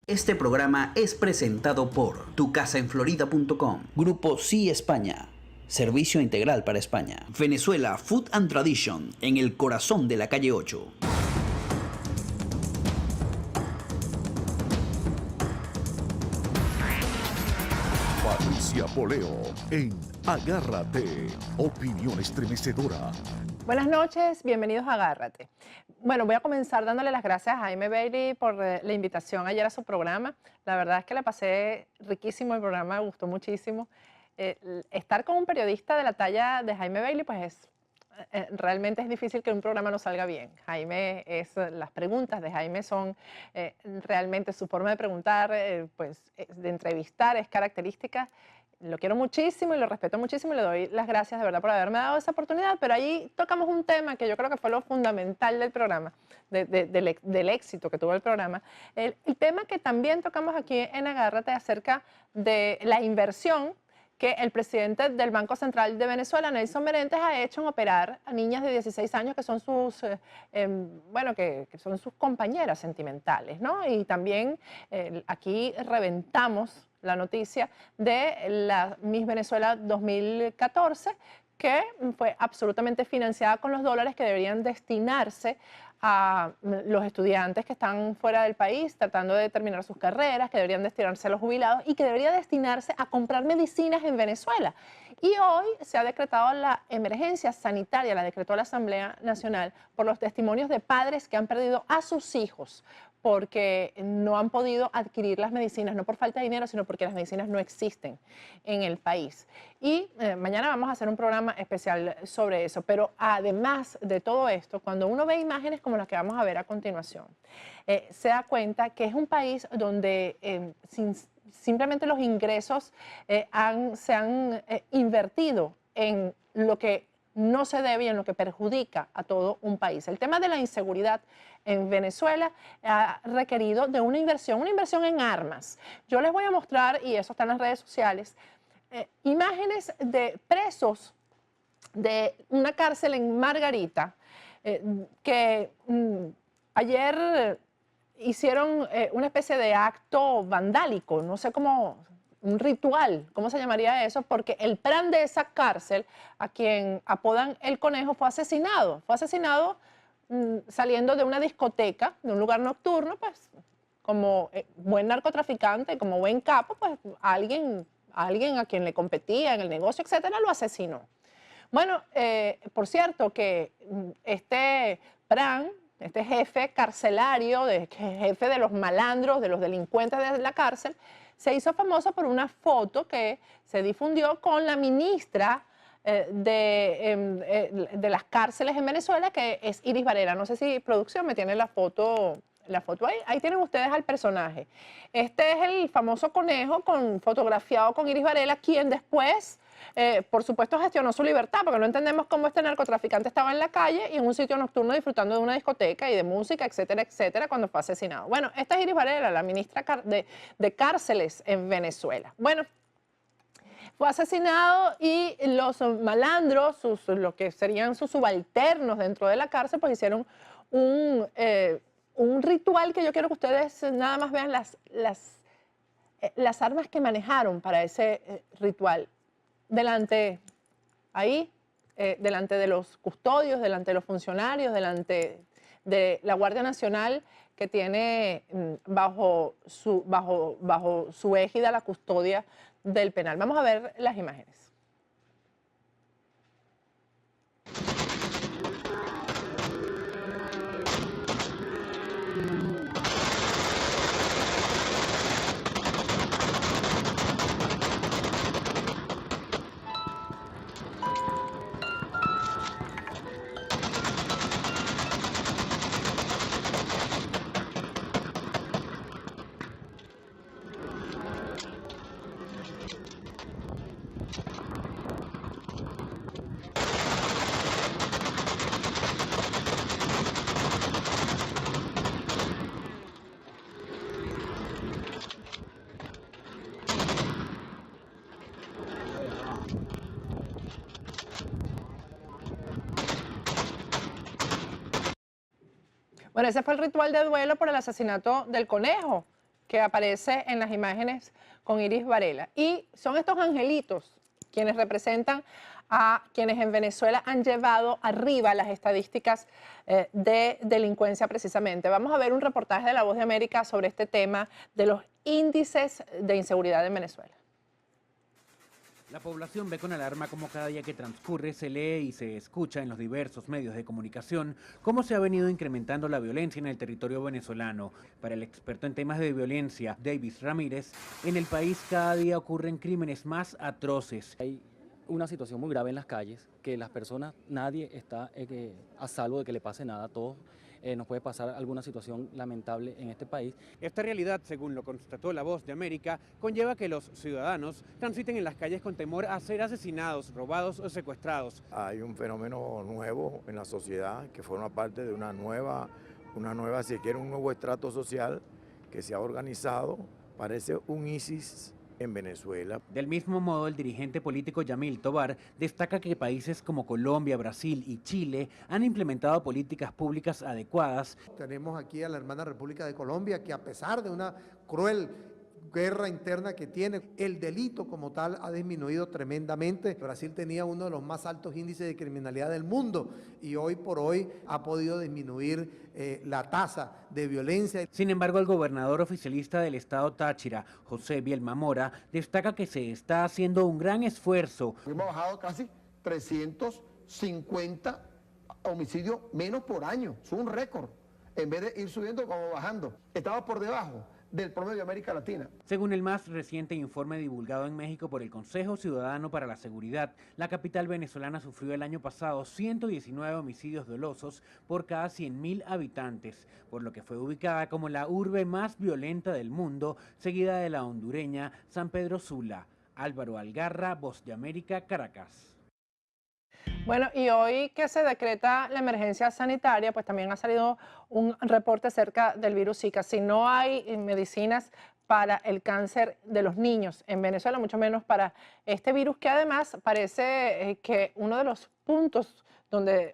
Este programa es presentado por tucasaenflorida.com, Grupo Sí España, servicio integral para España, Venezuela Food and Tradition, en el corazón de la calle 8. Patricia Poleo en Agárrate, opinión estremecedora. Buenas noches, bienvenidos a Agárrate. Bueno, voy a comenzar dándole las gracias a Jaime Bailey por la invitación ayer a su programa. La verdad es que la pasé riquísimo el programa, me gustó muchísimo. Estar con un periodista de la talla de Jaime Bailey, pues realmente es difícil que un programa no salga bien. Las preguntas de Jaime son realmente su forma de preguntar, de entrevistar, es característica. Lo quiero muchísimo y lo respeto muchísimo y le doy las gracias de verdad por haberme dado esa oportunidad, pero ahí tocamos un tema que yo creo que fue lo fundamental del programa, del éxito que tuvo el programa. El tema que también tocamos aquí en Agárrate acerca de la inversión que el presidente del Banco Central de Venezuela, Nelson Merentes, ha hecho en operar a niñas de 16 años que son que son sus compañeras sentimentales, ¿no? Y también aquí reventamos la noticia de la Miss Venezuela 2014, que fue absolutamente financiada con los dólares que deberían destinarse a los estudiantes que están fuera del país tratando de terminar sus carreras, que deberían destinarse a los jubilados y que debería destinarse a comprar medicinas en Venezuela. Y hoy se ha decretado la emergencia sanitaria, la decretó la Asamblea Nacional, por los testimonios de padres que han perdido a sus hijos porque no han podido adquirir las medicinas, no por falta de dinero, sino porque las medicinas no existen en el país. Y mañana vamos a hacer un programa especial sobre eso. Pero además de todo esto, cuando uno ve imágenes como las que vamos a ver a continuación, se da cuenta que es un país donde simplemente los ingresos se han invertido en lo que no se debe y en lo que perjudica a todo un país. El tema de la inseguridad en Venezuela ha requerido de una inversión en armas. Yo les voy a mostrar, y eso está en las redes sociales, imágenes de presos de una cárcel en Margarita que ayer hicieron una especie de acto vandálico, no sé cómo, un ritual, ¿cómo se llamaría eso? Porque el plan de esa cárcel, a quien apodan el Conejo, fue asesinado. Fue asesinado saliendo de una discoteca, de un lugar nocturno, pues como buen narcotraficante, como buen capo, pues alguien a quien le competía en el negocio, etcétera, lo asesinó. Bueno, por cierto que este Pran, este jefe carcelario, jefe de los malandros, de los delincuentes de la cárcel, se hizo famoso por una foto que se difundió con la ministra de las cárceles en Venezuela, que es Iris Varela. No sé si producción me tiene la foto ahí. Ahí tienen ustedes al personaje. Este es el famoso Conejo fotografiado con Iris Varela, quien después, por supuesto, gestionó su libertad, porque no entendemos cómo este narcotraficante estaba en la calle y en un sitio nocturno disfrutando de una discoteca y de música, etcétera, etcétera, cuando fue asesinado. Bueno, esta es Iris Varela, la ministra de Cárceles en Venezuela. Bueno, fue asesinado y los malandros, lo que serían sus subalternos dentro de la cárcel, pues hicieron un ritual que yo quiero que ustedes nada más vean las armas que manejaron para ese ritual. Delante de los custodios, delante de los funcionarios, delante de la Guardia Nacional, que tiene bajo su égida la custodia del penal. Vamos a ver las imágenes. Bueno, ese fue el ritual de duelo por el asesinato del conejo que aparece en las imágenes con Iris Varela. Y son estos angelitos quienes representan a quienes en Venezuela han llevado arriba las estadísticas de delincuencia precisamente. Vamos a ver un reportaje de La Voz de América sobre este tema de los índices de inseguridad en Venezuela. La población ve con alarma cómo cada día que transcurre se lee y se escucha en los diversos medios de comunicación cómo se ha venido incrementando la violencia en el territorio venezolano. Para el experto en temas de violencia, Davis Ramírez, en el país cada día ocurren crímenes más atroces. Hay una situación muy grave en las calles, que las personas, nadie está a salvo de que le pase nada, todos nos puede pasar alguna situación lamentable en este país. Esta realidad, según lo constató La Voz de América, conlleva que los ciudadanos transiten en las calles con temor a ser asesinados, robados o secuestrados. Hay un fenómeno nuevo en la sociedad que forma parte de una nueva, si quiere, un nuevo estrato social que se ha organizado, parece un ISIS en Venezuela. Del mismo modo, el dirigente político Yamil Tobar destaca que países como Colombia, Brasil y Chile han implementado políticas públicas adecuadas. Tenemos aquí a la hermana República de Colombia, que a pesar de una cruel guerra interna que tiene, el delito como tal ha disminuido tremendamente. Brasil tenía uno de los más altos índices de criminalidad del mundo y hoy por hoy ha podido disminuir la tasa de violencia. Sin embargo, el gobernador oficialista del estado Táchira, José Bielma Mora, destaca que se está haciendo un gran esfuerzo. Hemos bajado casi 350 homicidios menos por año, es un récord, en vez de ir subiendo como bajando. Estamos por debajo del promedio de América Latina. Según el más reciente informe divulgado en México por el Consejo Ciudadano para la Seguridad, la capital venezolana sufrió el año pasado 119 homicidios dolosos por cada 100.000 habitantes, por lo que fue ubicada como la urbe más violenta del mundo, seguida de la hondureña San Pedro Sula. Álvaro Algarra, Voz de América, Caracas. Bueno, y hoy que se decreta la emergencia sanitaria, pues también ha salido un reporte acerca del virus Zika. Si no hay medicinas para el cáncer de los niños en Venezuela, mucho menos para este virus, que además parece que uno de los puntos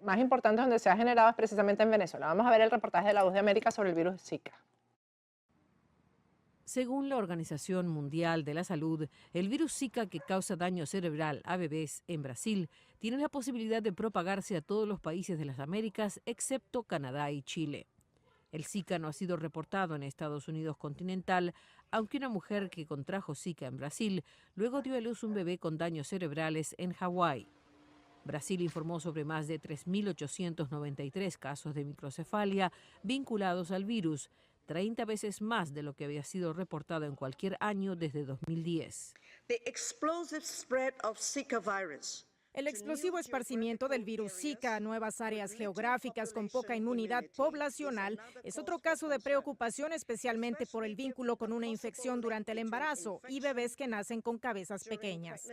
más importantes donde se ha generado es precisamente en Venezuela. Vamos a ver el reportaje de La Voz de América sobre el virus Zika. Según la Organización Mundial de la Salud, el virus Zika, que causa daño cerebral a bebés en Brasil, tiene la posibilidad de propagarse a todos los países de las Américas, excepto Canadá y Chile. El Zika no ha sido reportado en Estados Unidos continental, aunque una mujer que contrajo Zika en Brasil luego dio a luz un bebé con daños cerebrales en Hawái. Brasil informó sobre más de 3.893 casos de microcefalia vinculados al virus, 30 veces más de lo que había sido reportado en cualquier año desde 2010. El explosivo esparcimiento del virus Zika a nuevas áreas geográficas con poca inmunidad poblacional es otro caso de preocupación, especialmente por el vínculo con una infección durante el embarazo y bebés que nacen con cabezas pequeñas.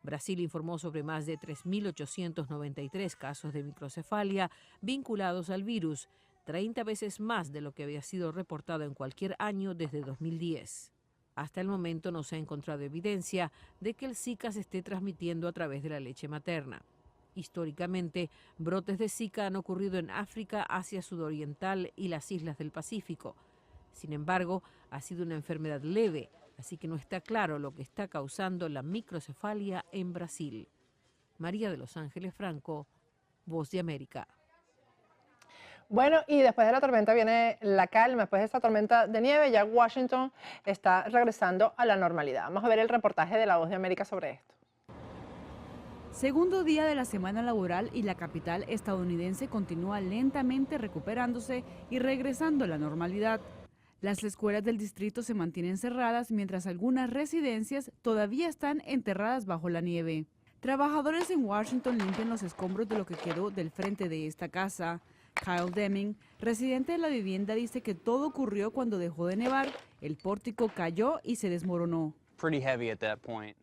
Brasil informó sobre más de 3.893 casos de microcefalia vinculados al virus, 30 veces más de lo que había sido reportado en cualquier año desde 2010. Hasta el momento no se ha encontrado evidencia de que el Zika se esté transmitiendo a través de la leche materna. Históricamente, brotes de Zika han ocurrido en África, Asia Sudoriental y las islas del Pacífico. Sin embargo, ha sido una enfermedad leve, así que no está claro lo que está causando la microcefalia en Brasil. María de Los Ángeles Franco, Voz de América. Bueno, y después de la tormenta viene la calma. Después de esta tormenta de nieve, ya Washington está regresando a la normalidad. Vamos a ver el reportaje de La Voz de América sobre esto. Segundo día de la semana laboral y la capital estadounidense continúa lentamente recuperándose y regresando a la normalidad. Las escuelas del distrito se mantienen cerradas mientras algunas residencias todavía están enterradas bajo la nieve. Trabajadores en Washington limpian los escombros de lo que quedó del frente de esta casa. Kyle Deming, residente de la vivienda, dice que todo ocurrió cuando dejó de nevar, el pórtico cayó y se desmoronó.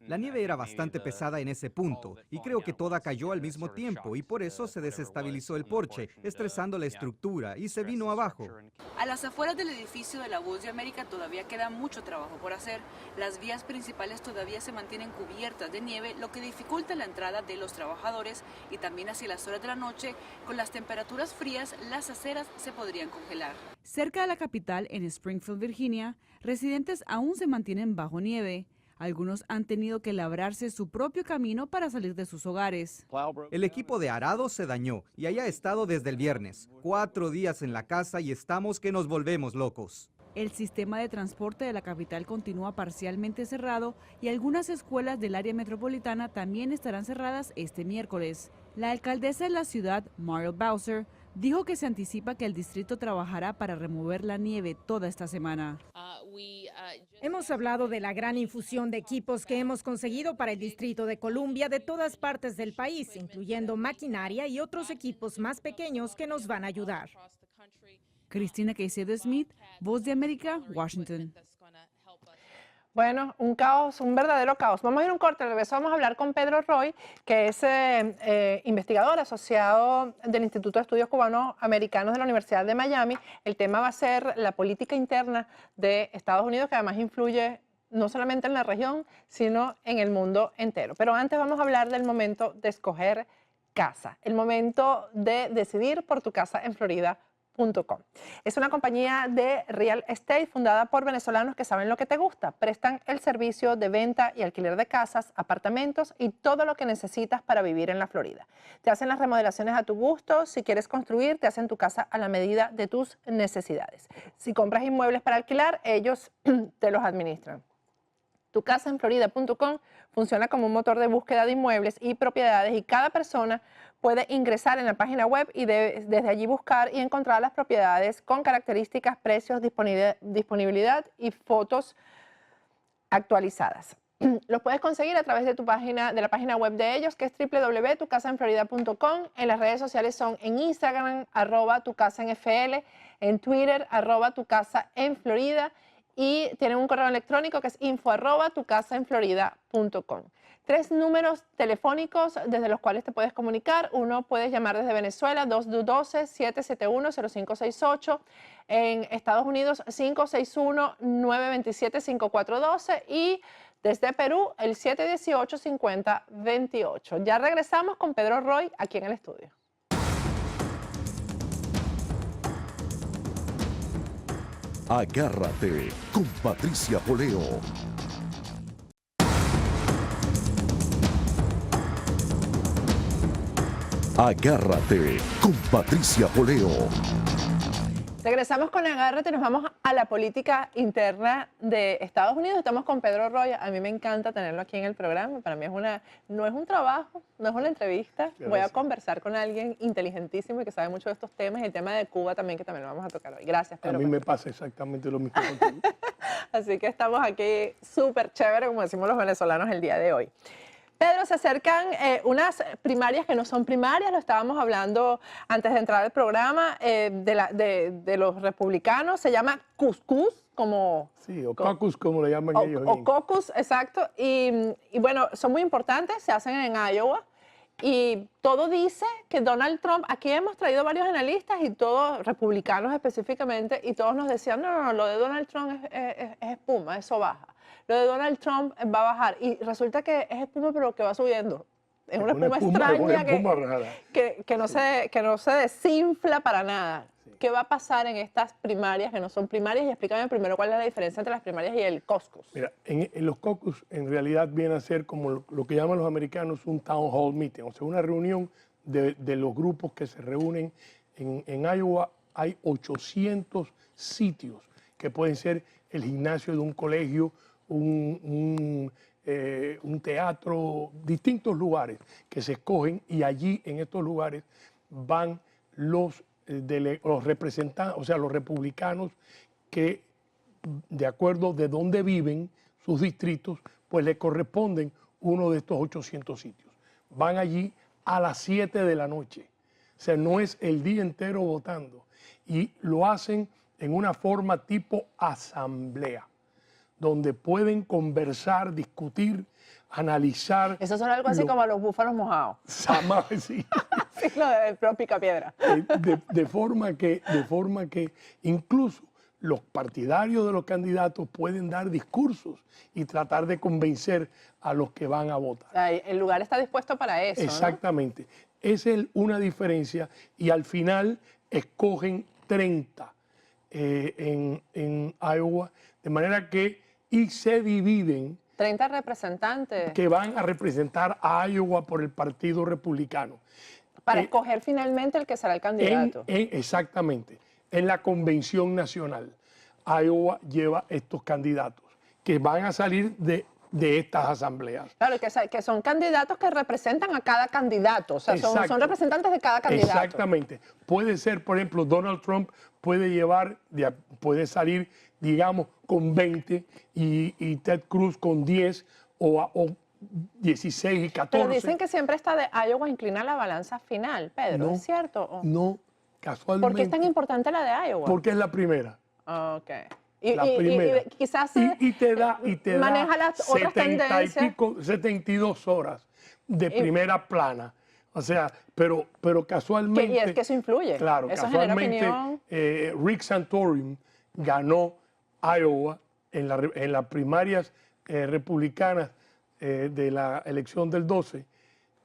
La nieve era bastante pesada en ese punto, y creo que toda cayó al mismo tiempo, y por eso se desestabilizó el porche, estresando la estructura, y se vino abajo. A las afueras del edificio de La Voz de América todavía queda mucho trabajo por hacer. Las vías principales todavía se mantienen cubiertas de nieve, lo que dificulta la entrada de los trabajadores, y también hacia las horas de la noche, con las temperaturas frías, las aceras se podrían congelar. Cerca de la capital, en Springfield, Virginia, residentes aún se mantienen bajo nieve. Algunos han tenido que labrarse su propio camino para salir de sus hogares. El equipo de arado se dañó y ahí ha estado desde el viernes. 4 días en la casa y estamos que nos volvemos locos. El sistema de transporte de la capital continúa parcialmente cerrado y algunas escuelas del área metropolitana también estarán cerradas este miércoles. La alcaldesa de la ciudad, Muriel Bowser, dijo que se anticipa que el distrito trabajará para remover la nieve toda esta semana. Hemos hablado de la gran infusión de equipos que hemos conseguido para el Distrito de Columbia de todas partes del país, incluyendo maquinaria y otros equipos más pequeños que nos van a ayudar. Cristina Caicedo Smith, Voz de América, Washington. Bueno, un caos, un verdadero caos. Vamos a ir a un corte, al regreso vamos a hablar con Pedro Roy, que es investigador asociado del Instituto de Estudios Cubano-Americanos de la Universidad de Miami. El tema va a ser la política interna de Estados Unidos, que además influye no solamente en la región, sino en el mundo entero. Pero antes vamos a hablar del momento de escoger casa, el momento de decidir por tu casa en Florida. Es una compañía de real estate fundada por venezolanos que saben lo que te gusta. Prestan el servicio de venta y alquiler de casas, apartamentos y todo lo que necesitas para vivir en la Florida. Te hacen las remodelaciones a tu gusto. Si quieres construir, te hacen tu casa a la medida de tus necesidades. Si compras inmuebles para alquilar, ellos te los administran. Tucasaenflorida.com funciona como un motor de búsqueda de inmuebles y propiedades, y cada persona puede ingresar en la página web y desde allí buscar y encontrar las propiedades con características, precios, disponibilidad y fotos actualizadas. Los puedes conseguir a través de la página web de ellos, que es www.tucasaenflorida.com. En las redes sociales son en Instagram, @tucasaenfl, en Twitter, @tucasaenflorida, y tienen un correo electrónico que es info@tucasaenflorida.com. 3 números telefónicos desde los cuales te puedes comunicar. Uno, puedes llamar desde Venezuela, 212-771-0568. En Estados Unidos, 561-927-5412. Y desde Perú, el 718-5028. Ya regresamos con Pedro Roy aquí en el estudio. Agárrate con Patricia Poleo. Agárrate con Patricia Poleo. Regresamos con Agárrate, nos vamos a la política interna de Estados Unidos. Estamos con Pedro Roy. A mí me encanta tenerlo aquí en el programa. Para mí no es un trabajo, no es una entrevista. Voy a conversar con alguien inteligentísimo y que sabe mucho de estos temas, y el tema de Cuba también, que también lo vamos a tocar hoy. Gracias, Pedro. A mí me pasa exactamente lo mismo contigo. Así que estamos aquí súper chévere, como decimos los venezolanos el día de hoy. Pedro, se acercan unas primarias que no son primarias, lo estábamos hablando antes de entrar al programa, de los republicanos. Se llama cuscús, como... Sí, o caucus, como le llaman ellos. O caucus, exacto. Y bueno, son muy importantes, se hacen en Iowa. Y todo dice que Donald Trump, aquí hemos traído varios analistas y todos, republicanos específicamente, y todos nos decían, no, lo de Donald Trump es espuma, eso baja. Lo de Donald Trump va a bajar, y resulta que es espuma, pero que va subiendo. Es una espuma extraña que no se desinfla para nada. Sí. ¿Qué va a pasar en estas primarias que no son primarias? Y explícame primero cuál es la diferencia entre las primarias y el caucus. Mira, en los caucus en realidad viene a ser como lo que llaman los americanos un town hall meeting, o sea, una reunión de los grupos que se reúnen. En Iowa hay 800 sitios que pueden ser el gimnasio de un colegio, un teatro, distintos lugares que se escogen, y allí en estos lugares van los representantes, o sea, los republicanos que, de acuerdo de dónde viven, sus distritos, pues le corresponden uno de estos 800 sitios. Van allí a las 7 de la noche, o sea, no es el día entero votando, y lo hacen en una forma tipo asamblea, donde pueden conversar, discutir, analizar. Eso son algo así como los búfalos mojados. Sí. Sí, lo del propio Picapiedra. De forma que incluso los partidarios de los candidatos pueden dar discursos y tratar de convencer a los que van a votar. El lugar está dispuesto para eso, Exactamente. ¿No? Esa es una diferencia y al final escogen 30 en Iowa, de manera que y se dividen 30 representantes que van a representar a Iowa por el Partido Republicano. Para escoger finalmente el que será el candidato. Exactamente. En la Convención Nacional, Iowa lleva estos candidatos que van a salir de estas asambleas. Claro, que son candidatos que representan a cada candidato, o sea, son representantes de cada candidato. Exactamente. Puede ser, por ejemplo, Donald Trump puede salir, digamos, con 20 y Ted Cruz con 10 o 16 y 14. Pero dicen que siempre esta de Iowa inclina la balanza final, Pedro, ¿es cierto? No, casualmente. ¿Por qué es tan importante la de Iowa? Porque es la primera. Ok. La primera. Y quizás te da maneja las otras tendencias. 72 horas de primera plana. O sea, pero casualmente... Y es que eso influye. Claro, eso casualmente Rick Santorum ganó Iowa en las primarias republicanas de la elección del 12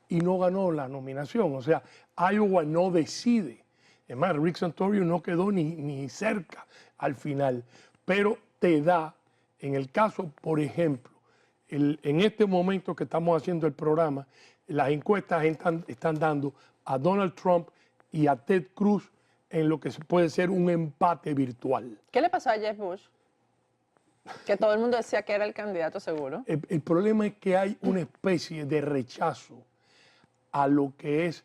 y no ganó la nominación. O sea, Iowa no decide. Es más, Rick Santorum no quedó ni cerca al final. Pero te da, en el caso, por ejemplo, en este momento que estamos haciendo el programa, las encuestas están dando a Donald Trump y a Ted Cruz en lo que puede ser un empate virtual. ¿Qué le pasó a Jeb Bush? Que todo el mundo decía que era el candidato seguro. El problema es que hay una especie de rechazo a lo que es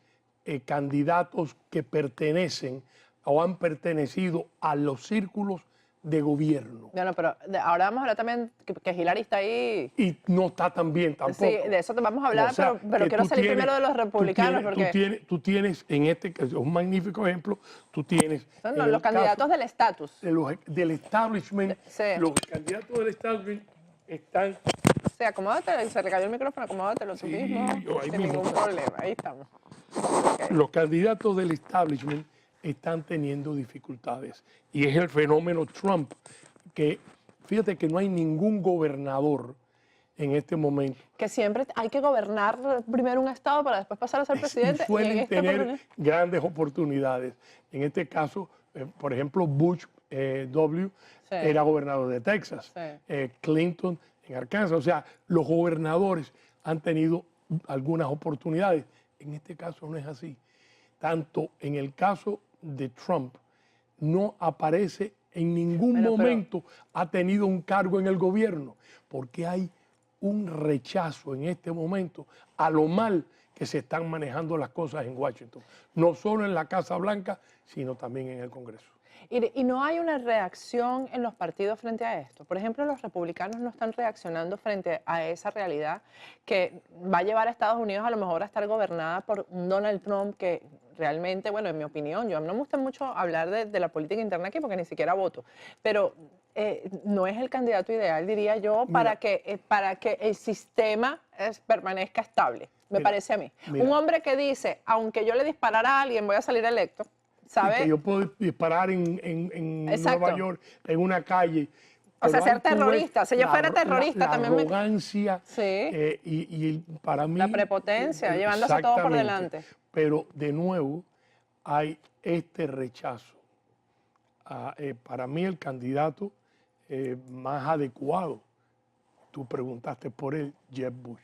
candidatos que pertenecen o han pertenecido a los círculos de gobierno. Bueno, pero ahora vamos a hablar también que Hillary está ahí. Y no está tan bien tampoco. Sí, de eso te vamos a hablar, o sea, pero quiero salir primero de los republicanos. Tú tienes, en este caso, un magnífico ejemplo, tú tienes... los candidatos del estatus. Del establishment, sí. Los candidatos del establishment están... Sí, acomódate, se le cayó el micrófono, acomódatelo tú mismo, sin ningún problema, ahí estamos. Okay. Los candidatos del establishment están teniendo dificultades. Y es el fenómeno Trump, que fíjate que no hay ningún gobernador en este momento. Que siempre hay que gobernar primero un estado para después pasar a ser presidente. Y suelen tener grandes oportunidades. En este caso, por ejemplo, Bush W. era gobernador de Texas, Clinton en Arkansas. O sea, los gobernadores han tenido algunas oportunidades. En este caso no es así. Tanto en el caso de Trump, no aparece en ningún momento, ha tenido un cargo en el gobierno, porque hay un rechazo en este momento a lo mal que se están manejando las cosas en Washington, no solo en la Casa Blanca, sino también en el Congreso. Y no hay una reacción en los partidos frente a esto. Por ejemplo, los republicanos no están reaccionando frente a esa realidad que va a llevar a Estados Unidos a lo mejor a estar gobernada por un Donald Trump que realmente, bueno, en mi opinión, yo no me gusta mucho hablar de la política interna aquí porque ni siquiera voto, pero no es el candidato ideal, diría yo, para que el sistema permanezca estable, me parece a mí. Un hombre que dice, aunque yo le disparara a alguien, voy a salir electo, ¿sabe? Que yo puedo disparar en Nueva York, en una calle. O sea, ser terrorista. Si yo fuera terrorista también la arrogancia y para mí... La prepotencia, llevándose todo por delante. Pero, de nuevo, hay este rechazo. Para mí, el candidato más adecuado, tú preguntaste por él, Jeb Bush.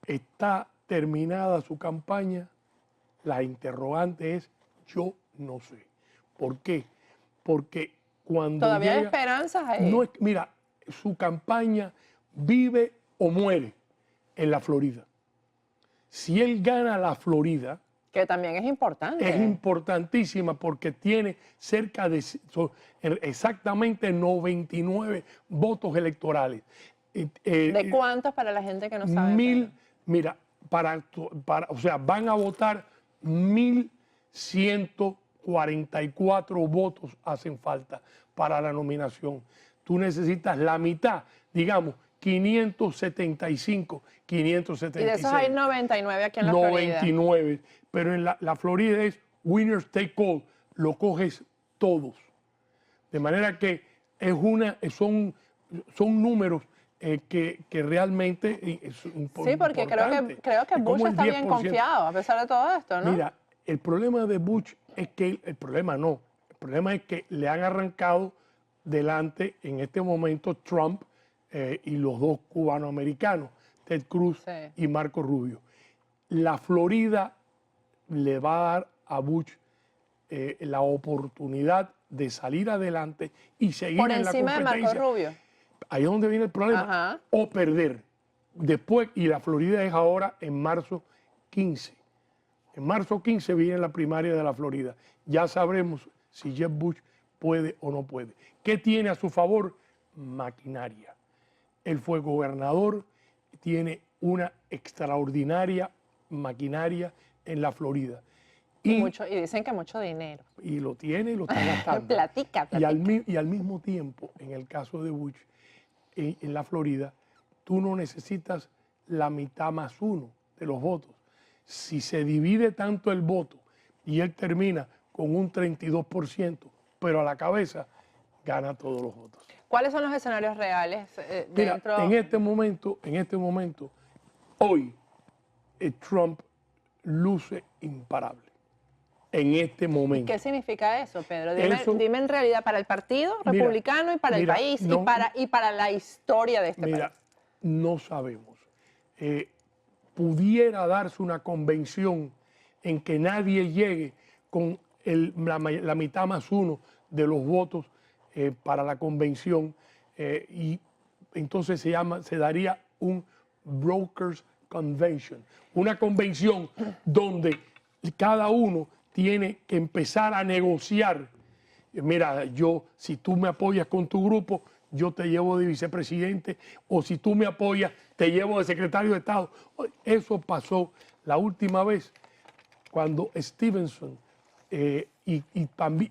Está terminada su campaña, la interrogante es, yo no sé. ¿Por qué? Porque cuando ¿Todavía hay esperanzas ahí? No, mira, su campaña vive o muere en la Florida. Si él gana la Florida... Que también es importante. Es importantísima porque tiene cerca de exactamente 99 votos electorales. ¿De cuántos para la gente que no sabe? 1000, mira, o sea, van a votar 1144 votos hacen falta para la nominación. tú necesitas la mitad, digamos, 575, 576. Y de esos hay 99 aquí en la Florida. 99, pero en la Florida es winners take all, lo coges todos. De manera que son números que realmente sí, porque creo que Bush está bien confiado a pesar de todo esto, ¿no? Mira, el problema de Bush es que, el problema es que le han arrancado delante en este momento Trump y los dos cubanoamericanos, Ted Cruz y Marco Rubio. La Florida le va a dar a Bush la oportunidad de salir adelante y seguir en la competencia. Por encima de Marco Rubio. Ahí es donde viene el problema. Ajá. O perder. Después, y la Florida es ahora en marzo 15. En marzo 15 viene la primaria de la Florida. Ya sabremos si Jeb Bush puede o no puede. ¿Qué tiene a su favor? Maquinaria. Él fue gobernador, tiene una extraordinaria maquinaria en la Florida. Y dicen que mucho dinero. Y lo tiene y lo está gastando. platica. Y al mismo tiempo, en el caso de Bush, en la Florida, tú no necesitas la mitad más uno de los votos. Si se divide tanto el voto y él termina con un 32%, pero a la cabeza, gana todos los votos. ¿Cuáles son los escenarios reales dentro? Mira, en este momento, hoy, Trump luce imparable. En este momento. ¿Qué significa eso, Pedro? Dime en realidad para el Partido Republicano y para el país y para la historia de este país. Mira, no sabemos. Pudiera darse una convención en que nadie llegue con la mitad más uno de los votos para la convención y entonces se daría un Brokers Convention, una convención donde cada uno tiene que empezar a negociar. Mira, si tú me apoyas con tu grupo, yo te llevo de vicepresidente, o si tú me apoyas, te llevo de secretario de Estado. Eso pasó la última vez cuando Stevenson, y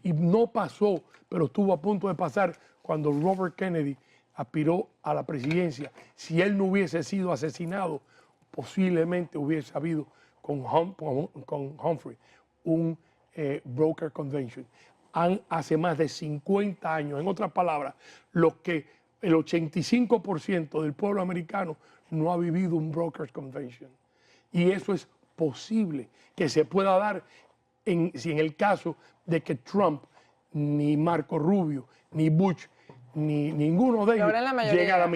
no pasó, pero estuvo a punto de pasar cuando Robert Kennedy aspiró a la presidencia. Si él no hubiese sido asesinado, posiblemente hubiese habido con Humphrey un Broker Convention. Hace más de 50 años, en otras palabras, el 85% del pueblo americano no ha vivido un Brokers Convention. Y eso es posible que se pueda dar si en el caso de que Trump, ni Marco Rubio, ni Bush, ni ninguno de ellos llegue a la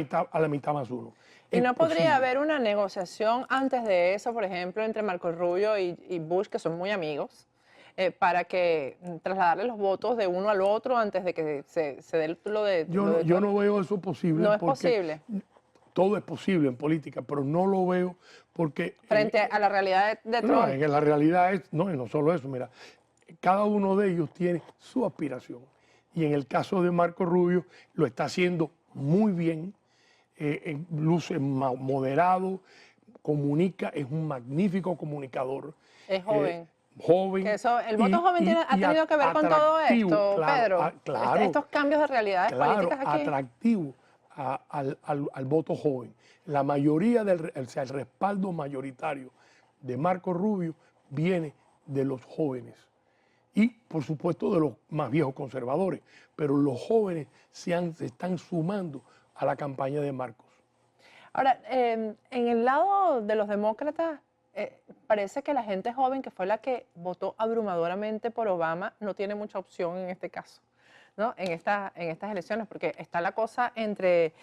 mitad más uno. ¿Y no podría haber una negociación antes de eso, por ejemplo, entre Marco Rubio y Bush, que son muy amigos, para que trasladarle los votos de uno al otro antes de que se dé lo de... Yo no veo eso posible. No es posible. Todo es posible en política, pero no lo veo porque... Frente a la realidad de Trump. No, la realidad es, no solo eso, mira, cada uno de ellos tiene su aspiración. Y en el caso de Marco Rubio lo está haciendo muy bien, luce moderado, comunica, es un magnífico comunicador. Es joven. Joven. Que el voto joven ha tenido que ver con todo esto, Pedro. Claro, estos cambios de realidades políticas aquí. Atractivo al voto joven. La mayoría el respaldo mayoritario de Marco Rubio viene de los jóvenes y, por supuesto, de los más viejos conservadores. Pero los jóvenes se están sumando a la campaña de Marcos. Ahora, en el lado de los demócratas, parece que la gente joven, que fue la que votó abrumadoramente por Obama, no tiene mucha opción en este caso, ¿no? En estas elecciones, porque está la cosa entre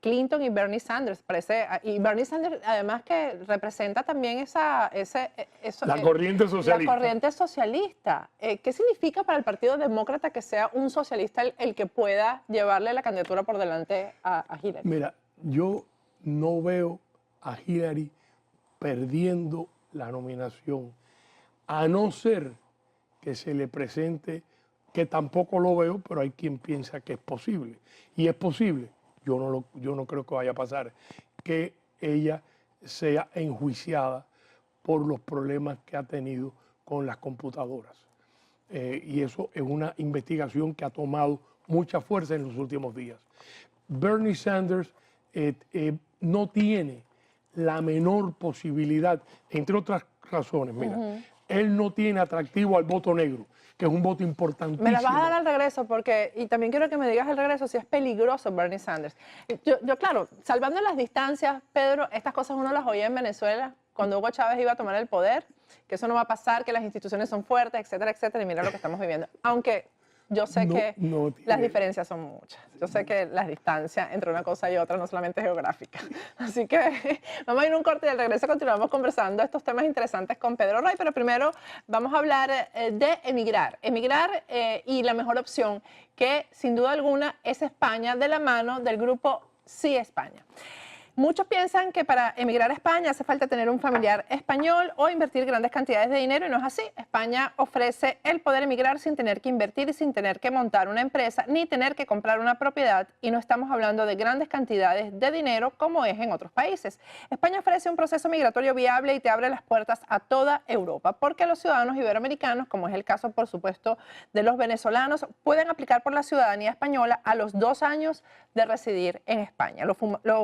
Clinton y Bernie Sanders, parece, y Bernie Sanders además que representa también la corriente socialista. La corriente socialista. ¿Qué significa para el Partido Demócrata que sea un socialista el que pueda llevarle la candidatura por delante a Hillary? Mira, yo no veo a Hillary perdiendo la nominación, a no ser que se le presente, que tampoco lo veo, pero hay quien piensa que es posible. Y es posible, yo no creo que vaya a pasar, que ella sea enjuiciada por los problemas que ha tenido con las computadoras. Y eso es una investigación que ha tomado mucha fuerza en los últimos días. Bernie Sanders no tiene la menor posibilidad, entre otras razones, mira, él no tiene atractivo al voto negro, que es un voto importantísimo. Me la vas a dar al regreso, porque, y también quiero que me digas al regreso si es peligroso Bernie Sanders. Yo claro, salvando las distancias, Pedro, estas cosas uno las oía en Venezuela, cuando Hugo Chávez iba a tomar el poder, que eso no va a pasar, que las instituciones son fuertes, etcétera, etcétera, y mira lo que estamos viviendo. Aunque yo sé que las diferencias son muchas. Yo sé que las distancias entre una cosa y otra no solamente es geográfica. Así que vamos a ir a un corte y al regreso continuamos conversando estos temas interesantes con Pedro Roy, pero primero vamos a hablar de emigrar. Emigrar y la mejor opción, que sin duda alguna es España, de la mano del grupo Sí España. Muchos piensan que para emigrar a España hace falta tener un familiar español o invertir grandes cantidades de dinero, y no es así. España ofrece el poder emigrar sin tener que invertir y sin tener que montar una empresa ni tener que comprar una propiedad, y no estamos hablando de grandes cantidades de dinero como es en otros países. España ofrece un proceso migratorio viable y te abre las puertas a toda Europa, porque los ciudadanos iberoamericanos, como es el caso por supuesto de los venezolanos, pueden aplicar por la ciudadanía española a los 2 años de residir en España. Los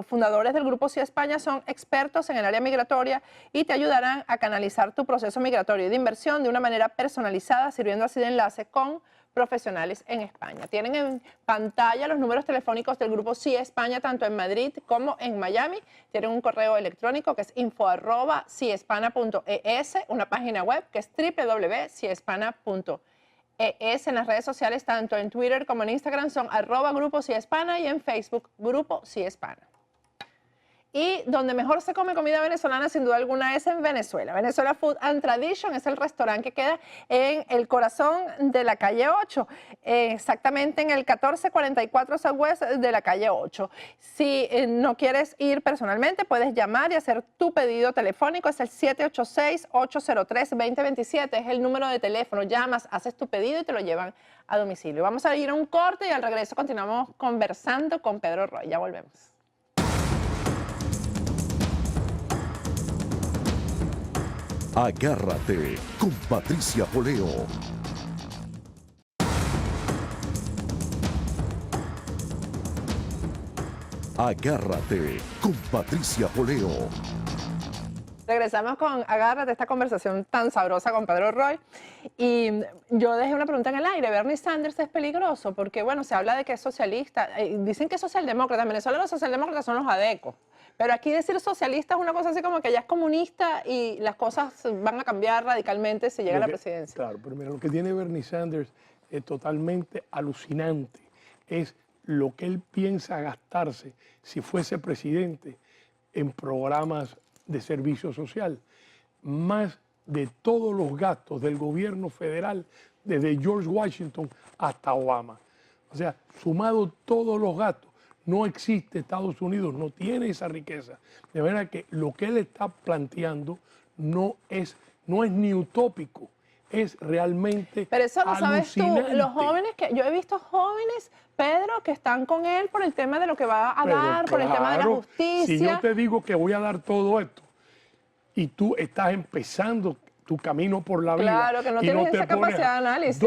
fundadores del Grupo Sí España son expertos en el área migratoria y te ayudarán a canalizar tu proceso migratorio y de inversión de una manera personalizada, sirviendo así de enlace con profesionales en España. Tienen en pantalla los números telefónicos del Grupo Sí España, tanto en Madrid como en Miami. Tienen un correo electrónico que es info@siespana.es, una página web que es www.siespana.es. En las redes sociales, tanto en Twitter como en Instagram, son @Grupo Sí Hispana, y en Facebook, Grupo Sí Hispana. Y donde mejor se come comida venezolana, sin duda alguna, es en Venezuela. Venezuela Food and Tradition es el restaurante que queda en el corazón de la calle 8, exactamente en el 1444 Southwest de la calle 8. Si no quieres ir personalmente, puedes llamar y hacer tu pedido telefónico. Es el 786-803-2027, es el número de teléfono. Llamas, haces tu pedido y te lo llevan a domicilio. Vamos a ir a un corte y al regreso continuamos conversando con Pedro Roy. Ya volvemos. Agárrate con Patricia Poleo. Agárrate con Patricia Poleo. Regresamos con Agárrate, esta conversación tan sabrosa con Pedro Roy. Y yo dejé una pregunta en el aire. ¿Bernie Sanders es peligroso? Porque, bueno, se habla de que es socialista. Dicen que es socialdemócrata. En Venezuela los socialdemócratas son los adecos. Pero aquí decir socialista es una cosa así como que ya es comunista y las cosas van a cambiar radicalmente si llega a la presidencia. Claro, pero mira, lo que tiene Bernie Sanders es totalmente alucinante. Es lo que él piensa gastarse si fuese presidente en programas de servicio social. Más de todos los gastos del gobierno federal, desde George Washington hasta Obama. O sea, sumado todos los gastos, no existe Estados Unidos, no tiene esa riqueza. De manera que lo que él está planteando no es ni utópico, es realmente Pero eso lo sabes tú, alucinante. los jóvenes que yo he visto jóvenes, Pedro, que están con él por el tema de lo que va a dar, por el tema de la justicia. Si yo te digo que voy a dar todo esto y tú estás empezando tu camino por la vida, claro, que no tienes esa capacidad de análisis.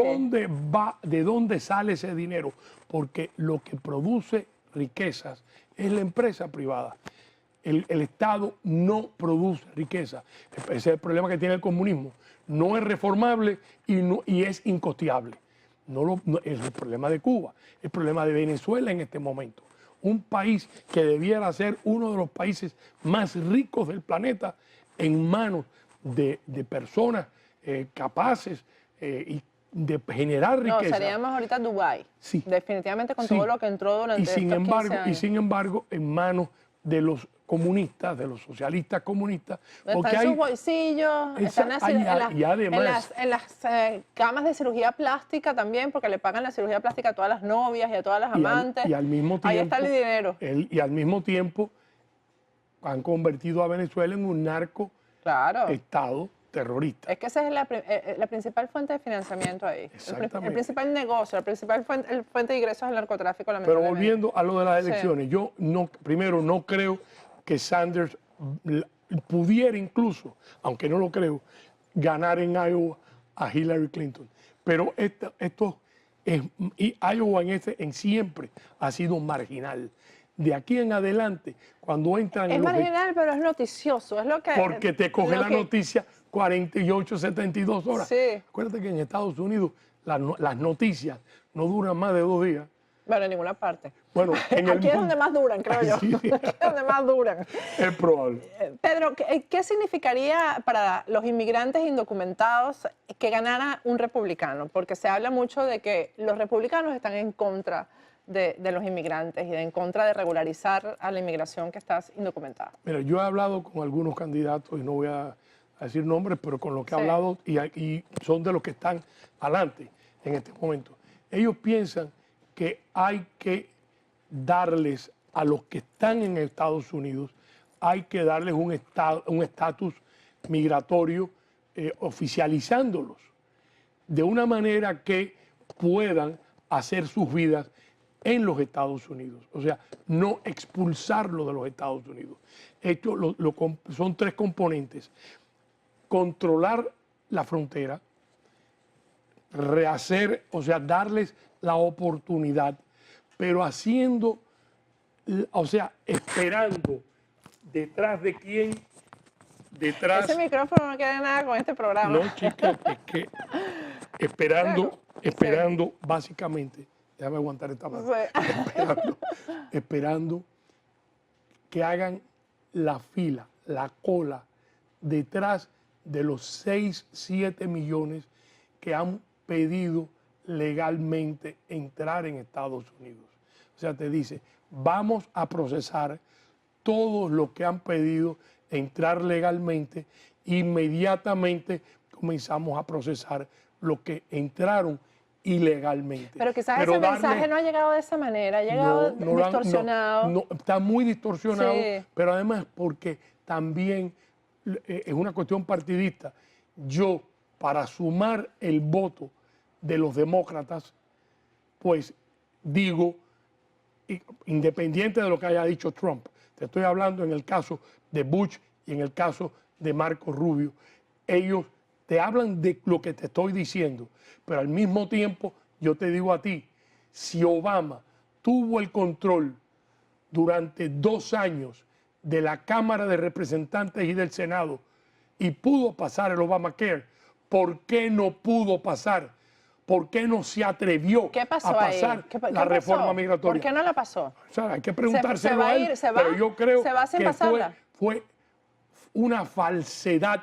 ¿De dónde sale ese dinero? Porque lo que produce riquezas es la empresa privada. El Estado no produce riqueza. Ese es el problema que tiene el comunismo. No es reformable y es incosteable. Es el problema de Cuba, el problema de Venezuela en este momento. Un país que debiera ser uno de los países más ricos del planeta en manos de personas capaces y de generar riqueza. No, seríamos ahorita Dubái. Sí. Definitivamente con todo lo que entró durante estos 15 años. Y sin embargo, en manos de los comunistas, de los socialistas comunistas. Están en sus bolsillos, están en las camas de cirugía plástica también, porque le pagan la cirugía plástica a todas las novias y a todas las amantes. Y al mismo tiempo, ahí está el dinero. Y al mismo tiempo han convertido a Venezuela en un narco-estado terrorista. Es que esa es la principal fuente de financiamiento ahí. El principal negocio, la principal fuente de ingresos es el narcotráfico. Pero volviendo a lo de las elecciones, yo primero no creo que Sanders pudiera incluso, aunque no lo creo, ganar en Iowa a Hillary Clinton. Pero y Iowa en siempre ha sido marginal. De aquí en adelante, cuando entran Es los... marginal, pero es noticioso. Es lo que, Porque te coge la que- noticia 48, 72 horas. Sí. Acuérdate que en Estados Unidos las noticias no duran más de 2 días. Bueno, en ninguna parte. Bueno, en el Aquí es mundo- donde más duran, creo yo. Sí. Aquí es donde más duran. Es probable. Pedro, ¿qué significaría para los inmigrantes indocumentados que ganara un republicano? Porque se habla mucho de que los republicanos están en contra de los inmigrantes y en contra de regularizar a la inmigración que está indocumentada. Mira, yo he hablado con algunos candidatos, y no voy a decir nombres, pero con los que he Sí. hablado, y son de los que están adelante en este momento. Ellos piensan que hay que darles a los que están en Estados Unidos, hay que darles un estatus migratorio oficializándolos, de una manera que puedan hacer sus vidas en los Estados Unidos. O sea, no expulsarlo de los Estados Unidos. Esto son 3 componentes. Controlar la frontera, rehacer, o sea, darles la oportunidad, pero haciendo, o sea, esperando detrás de quién, detrás... Ese micrófono no quiere nada con este programa. No, chica, es que esperando básicamente, déjame aguantar esta mano, esperando que hagan la fila, la cola, detrás de los 6, 7 millones que han pedido legalmente entrar en Estados Unidos. O sea, te dice, vamos a procesar todos los que han pedido entrar legalmente, inmediatamente comenzamos a procesar los que entraron ilegalmente. Pero quizás ese mensaje no ha llegado de esa manera, ha llegado distorsionado. No, está muy distorsionado, Sí. pero además porque también es una cuestión partidista. Yo, para sumar el voto de los demócratas, pues digo, independiente de lo que haya dicho Trump, te estoy hablando en el caso de Bush y en el caso de Marco Rubio, ellos te hablan de lo que te estoy diciendo, pero al mismo tiempo yo te digo a ti, si Obama tuvo el control durante 2 años de la Cámara de Representantes y del Senado y pudo pasar el Obamacare, ¿por qué no pudo pasar? ¿Por qué no se atrevió ¿Qué pasó a pasar ahí? ¿Qué la pasó? reforma migratoria? ¿Por qué no la pasó? O sea, hay que preguntárselo ¿Se va a a él, ir? ¿Se va? pero yo creo ¿Se va sin que pasarla? fue una falsedad,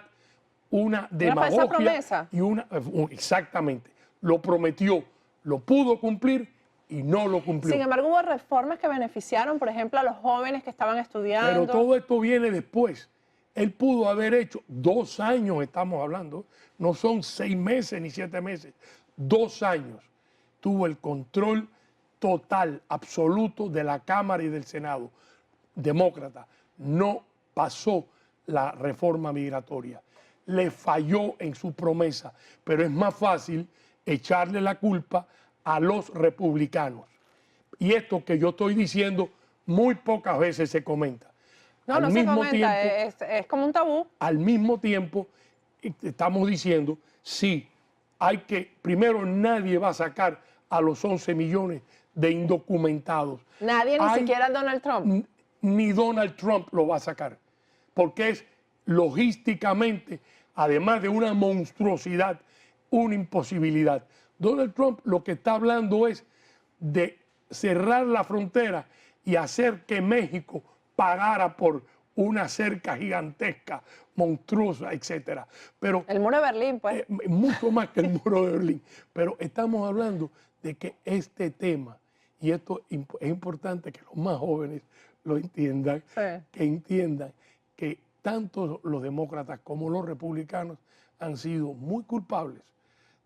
una falsa demagogia promesa. y exactamente, lo prometió, lo pudo cumplir y no lo cumplió. Sin embargo, hubo reformas que beneficiaron, por ejemplo, a los jóvenes que estaban estudiando. Pero todo esto viene después. Él pudo haber hecho 2 años, estamos hablando, no son 6 meses ni 7 meses, 2 años. Tuvo el control total, absoluto de la Cámara y del Senado. Demócrata, no pasó la reforma migratoria. Le falló en su promesa, pero es más fácil echarle la culpa a los republicanos. Y esto que yo estoy diciendo muy pocas veces se comenta. No, Al no se mismo comenta, tiempo- es como un tabú. Al mismo tiempo, estamos diciendo, sí, hay que, primero nadie va a sacar a los 11 millones de indocumentados. Nadie, ni Hay- siquiera Donald Trump. Ni Donald Trump lo va a sacar, porque es logísticamente, además de una monstruosidad, una imposibilidad. Donald Trump lo que está hablando es de cerrar la frontera y hacer que México pagara por una cerca gigantesca, monstruosa, etcétera. Pero El muro de Berlín, pues. mucho más que el muro de Berlín. Pero estamos hablando de que este tema, y esto es importante que los más jóvenes lo entiendan, Sí. que entiendan que tanto los demócratas como los republicanos han sido muy culpables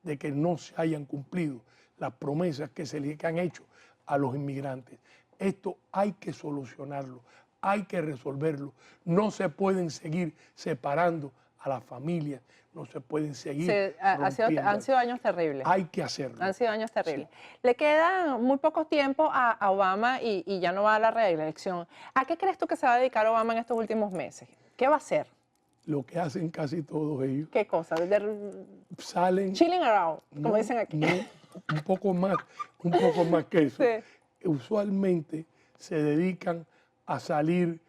de que no se hayan cumplido las promesas que se les han hecho a los inmigrantes. Esto hay que solucionarlo, hay que resolverlo. No se pueden seguir separando a las familias, no se pueden seguir Sí, han rompiendo. sido años terribles. Hay que hacerlo. Han sido años terribles. Le queda muy poco tiempo a Obama y ya no va a la reelección. ¿A qué crees tú que se va a dedicar Obama en estos últimos meses? ¿Qué va a hacer? Lo que hacen casi todos ellos. ¿Qué cosa? Salen... Chilling around, como No, dicen aquí. no, un poco más que eso. Sí. Usualmente se dedican a salir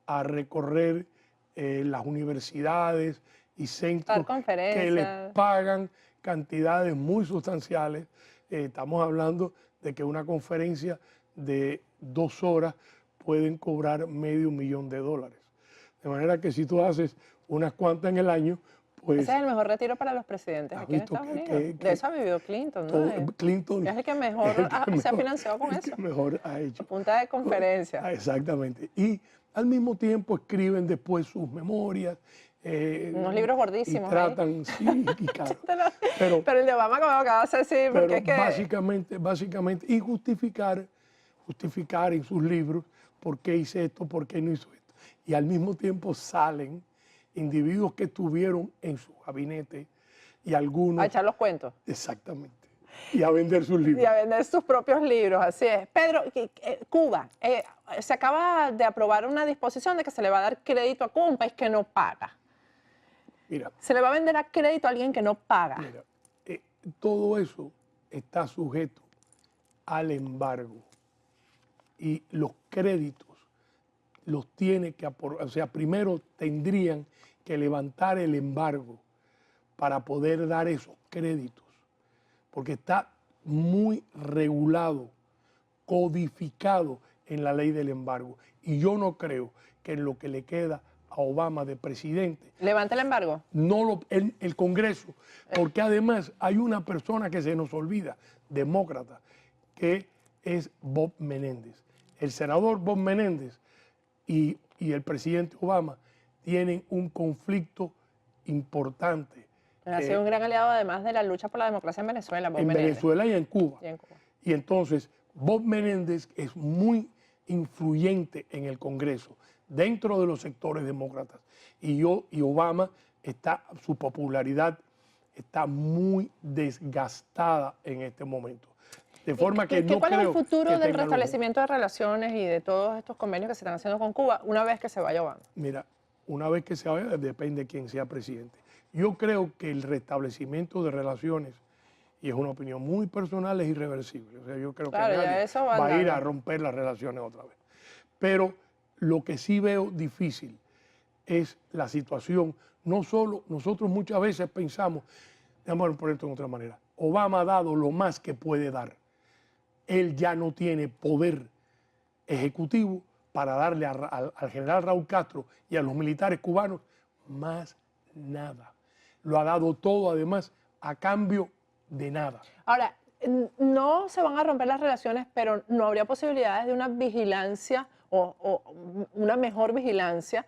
a recorrer las universidades y centros que les pagan cantidades muy sustanciales. Estamos hablando de que una conferencia de 2 horas pueden cobrar $500,000. De manera que si tú haces unas cuantas en el año, pues... Ese es el mejor retiro para los presidentes aquí en Estados Unidos. De eso ha vivido Clinton, ¿no? Clinton es el que mejor se ha financiado con eso. El que mejor ha hecho. A punta de conferencias. Exactamente. Y al mismo tiempo escriben después sus memorias. Unos libros gordísimos. Y tratan, sí, y claro. pero el de Obama como que va a hacer sí, porque pero es que... básicamente, y justificar en sus libros por qué hice esto, por qué no hizo esto. Y al mismo tiempo salen individuos que estuvieron en su gabinete y algunos... A echar los cuentos. Exactamente. Y a vender sus libros. Y a vender sus propios libros, así es. Pedro, Cuba, se acaba de aprobar una disposición de que se le va a dar crédito a Cuba, un país que no paga. Mira. Se le va a vender a crédito a alguien que no paga. Mira, todo eso está sujeto al embargo. Y los créditos los tiene que aportar, o sea, primero tendrían que levantar el embargo para poder dar esos créditos, porque está muy regulado, codificado en la ley del embargo. Y yo no creo que en lo que le queda a Obama de presidente... ¿Levanta el embargo? No el Congreso, porque además hay una persona que se nos olvida, demócrata, que es Bob Menéndez. El senador Bob Menéndez y el presidente Obama tienen un conflicto importante. Ha sido un gran aliado además de la lucha por la democracia en Venezuela, Bob Menéndez. Venezuela y en Cuba. Y entonces Bob Menéndez es muy influyente en el Congreso, dentro de los sectores demócratas. Y Obama, su popularidad está muy desgastada en este momento. De forma que no ¿Cuál es el creo futuro del que restablecimiento de relaciones y de todos estos convenios que se están haciendo con Cuba una vez que se vaya Obama? Mira, una vez que se vaya, depende de quién sea presidente. Yo creo que el restablecimiento de relaciones, y es una opinión muy personal, es irreversible. O sea, yo creo que nadie va a ir a romper las relaciones otra vez. Pero lo que sí veo difícil es la situación. No solo, nosotros muchas veces pensamos, vamos a poner esto de otra manera, Obama ha dado lo más que puede dar. Él ya no tiene poder ejecutivo para darle al general Raúl Castro y a los militares cubanos más nada. Lo ha dado todo, además, a cambio de nada. Ahora, no se van a romper las relaciones, pero no habría posibilidades de una vigilancia o una mejor vigilancia,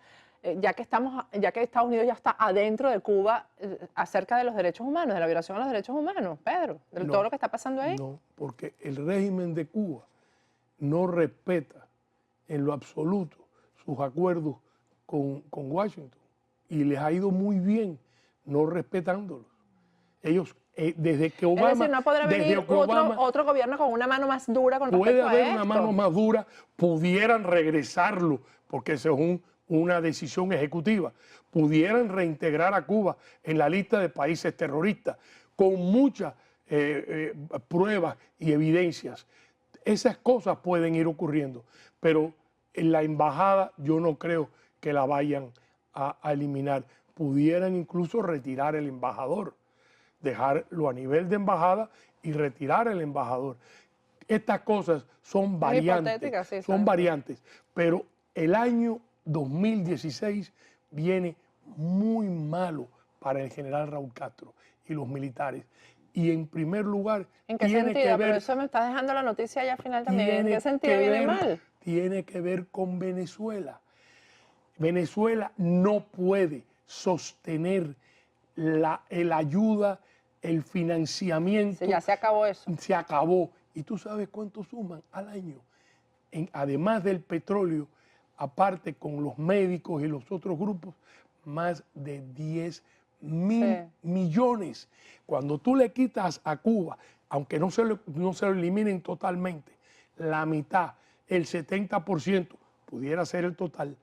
ya que Estados Unidos ya está adentro de Cuba acerca de los derechos humanos, de la violación a los derechos humanos, Pedro, de todo lo que está pasando ahí. No, porque el régimen de Cuba no respeta en lo absoluto sus acuerdos con Washington y les ha ido muy bien no respetándolos. Ellos, desde que Obama... Es decir, no podrá venir otro gobierno con una mano más dura con respecto a esto. Puede haber una mano más dura, pudieran regresarlo, porque eso es una decisión ejecutiva, pudieran reintegrar a Cuba en la lista de países terroristas con muchas pruebas y evidencias. Esas cosas pueden ir ocurriendo, pero en la embajada yo no creo que la vayan a eliminar. Pudieran incluso retirar el embajador, dejarlo a nivel de embajada y retirar el embajador. Estas cosas son variantes, variantes, pero el año 2016 viene muy malo para el general Raúl Castro y los militares. Y en primer lugar, ¿en qué sentido? Pero eso me está dejando la noticia allá al final también. ¿En qué sentido viene mal? Tiene que ver con Venezuela. Venezuela no puede sostener la ayuda, el financiamiento. Sí, ya se acabó eso. Se acabó. ¿Y tú sabes cuánto suman al año? Además del petróleo, aparte con los médicos y los otros grupos, más de 10.000 millones. Cuando tú le quitas a Cuba, aunque no se lo eliminen totalmente, la mitad, el 70%, pudiera ser el total.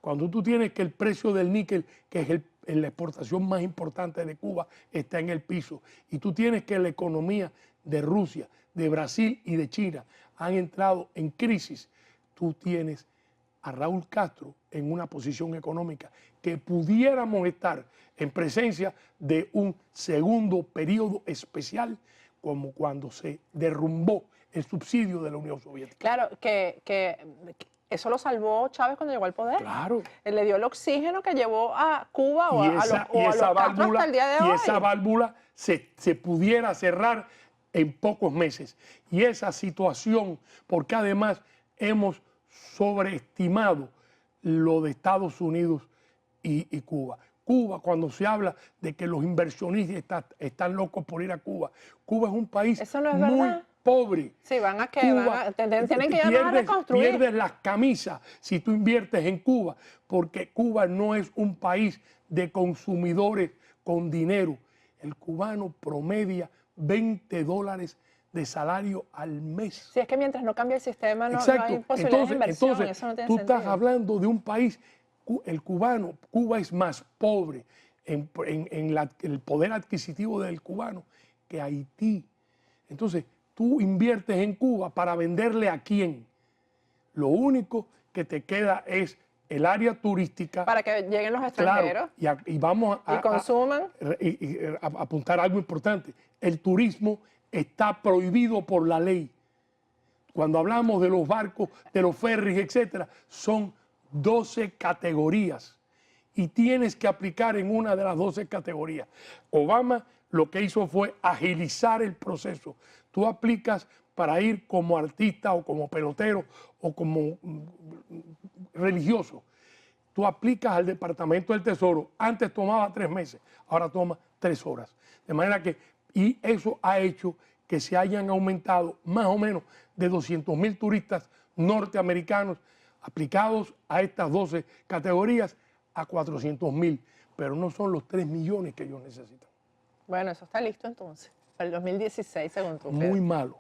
Cuando tú tienes que el precio del níquel, que es la exportación más importante de Cuba está en el piso. Y tú tienes que la economía de Rusia, de Brasil y de China han entrado en crisis. Tú tienes a Raúl Castro en una posición económica que pudiéramos estar en presencia de un segundo periodo especial, como cuando se derrumbó el subsidio de la Unión Soviética. Claro, que eso lo salvó Chávez cuando llegó al poder. Claro. Él le dio el oxígeno que llevó a Cuba o a los Castro hasta el día de hoy. Y esa válvula se pudiera cerrar en pocos meses. Y esa situación, porque además hemos sobreestimado lo de Estados Unidos y Cuba. Cuba, cuando se habla de que los inversionistas están locos por ir a Cuba, Cuba es un país muy pobre. Sí, tienen que ir a reconstruir. Pierdes las camisas si tú inviertes en Cuba, porque Cuba no es un país de consumidores con dinero. El cubano promedia $20 de salario al mes. Si es que mientras no cambie el sistema no hay posibilidades de inversión. Entonces, eso no tiene tú sentido. estás hablando de un país, Cuba es más pobre en el poder adquisitivo del cubano que Haití. Entonces, tú inviertes en Cuba para venderle a quién. Lo único que te queda es el área turística. Para que lleguen los extranjeros. Claro, y vamos a consuman. A apuntar algo importante. El turismo está prohibido por la ley. Cuando hablamos de los barcos, de los ferries, etcétera, son 12 categorías y tienes que aplicar en una de las 12 categorías. Obama lo que hizo fue agilizar el proceso. Tú aplicas para ir como artista o como pelotero o como religioso. Tú aplicas al Departamento del Tesoro. Antes tomaba 3 meses, ahora toma 3 horas. De manera que, y eso ha hecho que se hayan aumentado más o menos de 200,000 turistas norteamericanos aplicados a estas 12 categorías a 400,000, pero no son los 3 millones que ellos necesitan. Bueno, eso está listo entonces, para el 2016, según tú, Pedro. Muy malo.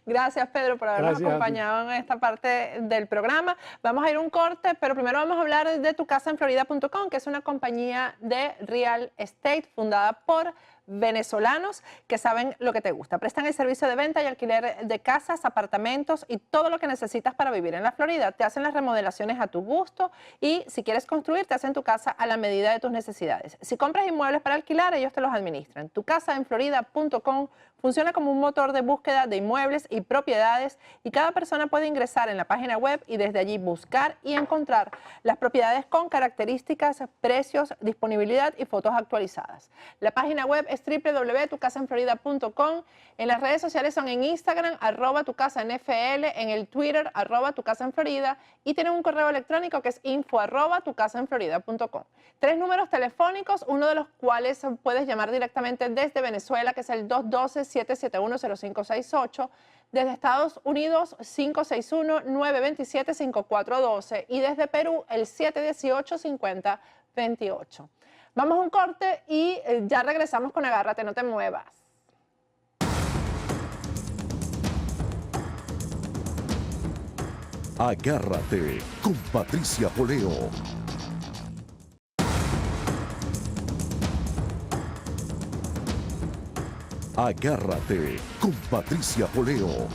Gracias, Pedro, por habernos acompañado en esta parte del programa. Vamos a ir a un corte, pero primero vamos a hablar de tucasaenflorida.com, que es una compañía de real estate fundada por venezolanos que saben lo que te gusta. Prestan el servicio de venta y alquiler de casas, apartamentos y todo lo que necesitas para vivir en la Florida. Te hacen las remodelaciones a tu gusto y si quieres construir, te hacen tu casa a la medida de tus necesidades. Si compras inmuebles para alquilar, ellos te los administran. Tucasaenflorida.com funciona como un motor de búsqueda de inmuebles y propiedades y cada persona puede ingresar en la página web y desde allí buscar y encontrar las propiedades con características, precios, disponibilidad y fotos actualizadas. La página web es www.tucasaenflorida.com. En las redes sociales son en Instagram, @tucasanfl, en el Twitter, @tucasaenflorida y tienen un correo electrónico que es info@tucasaenflorida.com. 3 números telefónicos, uno de los cuales puedes llamar directamente desde Venezuela, que es el 212-771-0568, desde Estados Unidos 561-927-5412 y desde Perú el 718-5028. Vamos a un corte y ya regresamos con Agárrate, no te muevas. Agárrate con Patricia Poleo. Agárrate con Patricia Poleo.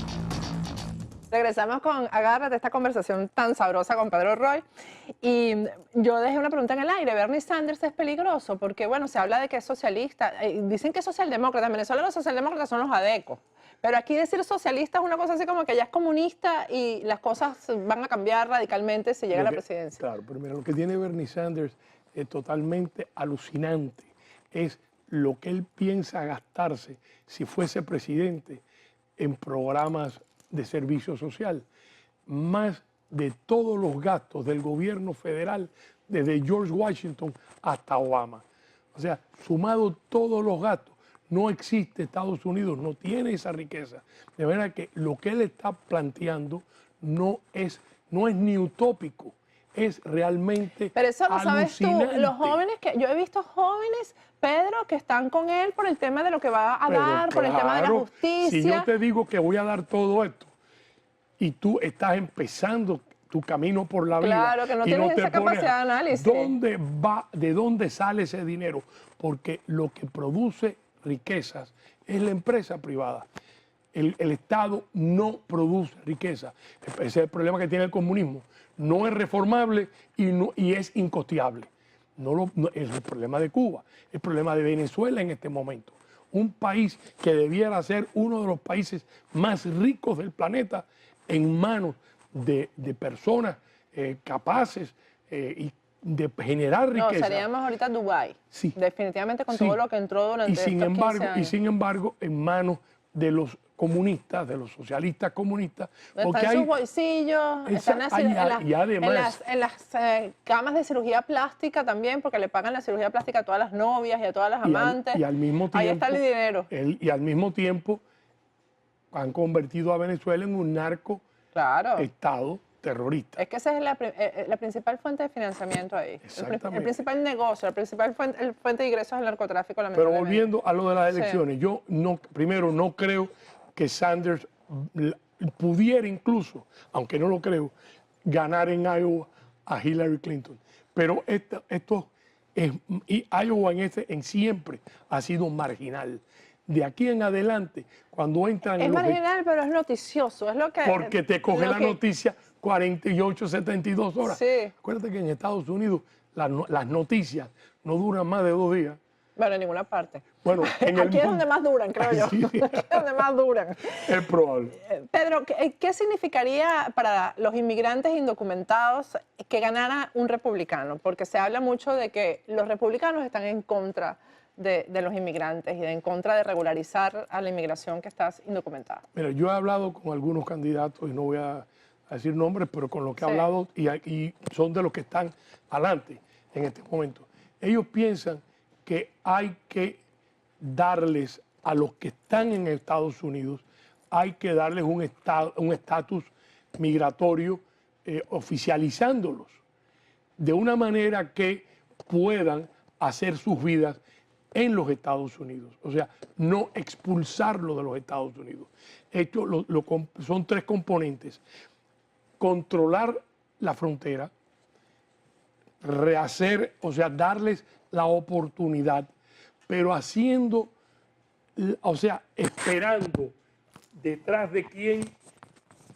Regresamos con Agárrate, esta conversación tan sabrosa con Pedro Roy. Y yo dejé una pregunta en el aire. ¿Bernie Sanders es peligroso? Porque, bueno, se habla de que es socialista. Dicen que es socialdemócrata. En Venezuela los socialdemócratas son los adecos. Pero aquí decir socialista es una cosa así como que ya es comunista y las cosas van a cambiar radicalmente si llega a la presidencia. Claro, pero mira, lo que tiene Bernie Sanders es totalmente alucinante. Es lo que él piensa gastarse si fuese presidente en programas de servicio social, más de todos los gastos del gobierno federal, desde George Washington hasta Obama. O sea, sumado todos los gastos, no existe Estados Unidos, no tiene esa riqueza. De manera que lo que él está planteando no es ni utópico, es realmente Pero eso lo sabes tú, alucinante. los jóvenes que yo he visto jóvenes, Pedro, que están con él por el tema de lo que va a dar, por el tema de la justicia. Si yo te digo que voy a dar todo esto y tú estás empezando tu camino por la vida. Claro, que no tienes esa capacidad de análisis. ¿De dónde sale ese dinero? Porque lo que produce riquezas es la empresa privada. El Estado no produce riqueza. Ese es el problema que tiene el comunismo. No es reformable y es incosteable. Es el problema de Cuba, el problema de Venezuela en este momento. Un país que debiera ser uno de los países más ricos del planeta en manos de personas capaces y de generar riqueza. No, seríamos ahorita Dubái. Sí. Definitivamente con Sí. todo lo que entró durante estos 15 años. Y sin embargo, en manos de los comunistas, de los socialistas comunistas. Están en sus bolsillos, están en las camas de cirugía plástica también, porque le pagan la cirugía plástica a todas las novias y a todas las amantes. Y al mismo tiempo, ahí está el dinero. Y al mismo tiempo han convertido a Venezuela en un narco-estado terrorista. Es que esa es la principal fuente de financiamiento ahí. El principal negocio, la principal fuente de ingresos es el narcotráfico. Pero volviendo a lo de las elecciones, yo primero no creo que Sanders pudiera incluso, aunque no lo creo, ganar en Iowa a Hillary Clinton. Pero Iowa en siempre ha sido marginal. De aquí en adelante, cuando entran... Es marginal, pero es noticioso. Es lo que, porque te coge la noticia 48, 72 horas. Sí. Acuérdate que en Estados Unidos las noticias no duran más de 2 días. Bueno, en ninguna parte. Bueno, aquí es donde más duran, creo yo. Sí. Aquí es donde más duran. Es probable. Pedro, ¿qué significaría para los inmigrantes indocumentados que ganara un republicano? Porque se habla mucho de que los republicanos están en contra de los inmigrantes y en contra de regularizar a la inmigración que está indocumentada. Mira, yo he hablado con algunos candidatos, y no voy a decir nombres, pero con los que he hablado, y son de los que están adelante en este momento. Ellos piensan que hay que darles a los que están en Estados Unidos, hay que darles un estatus migratorio oficializándolos, de una manera que puedan hacer sus vidas en los Estados Unidos. O sea, no expulsarlo de los Estados Unidos. Esto son 3 componentes. Controlar la frontera, rehacer, o sea, darles la oportunidad, pero haciendo, o sea, esperando detrás de quién,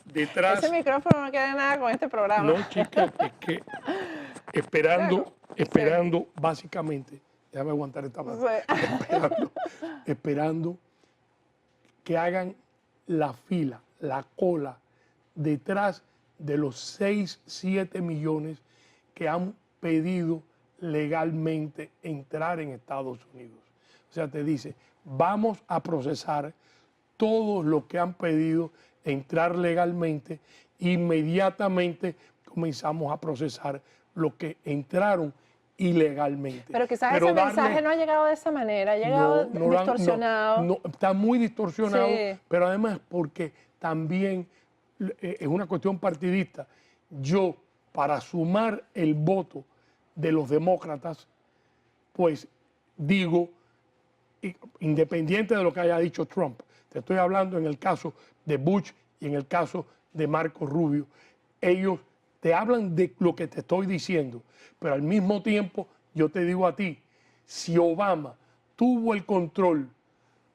detrás... Ese micrófono no quiere nada con este programa. No, chica, es que esperando básicamente, déjame aguantar esta mano, esperando que hagan la fila, la cola, detrás de los 6, 7 millones que han pedido legalmente entrar en Estados Unidos. O sea, te dice, vamos a procesar todos los que han pedido entrar legalmente, inmediatamente comenzamos a procesar los que entraron ilegalmente. Pero quizás ese mensaje no ha llegado de esa manera, ha llegado distorsionado. Está muy distorsionado, pero además porque también es una cuestión partidista. Yo, para sumar el voto de los demócratas, pues digo, independiente de lo que haya dicho Trump, te estoy hablando en el caso de Bush y en el caso de Marco Rubio, ellos te hablan de lo que te estoy diciendo, pero al mismo tiempo yo te digo a ti, si Obama tuvo el control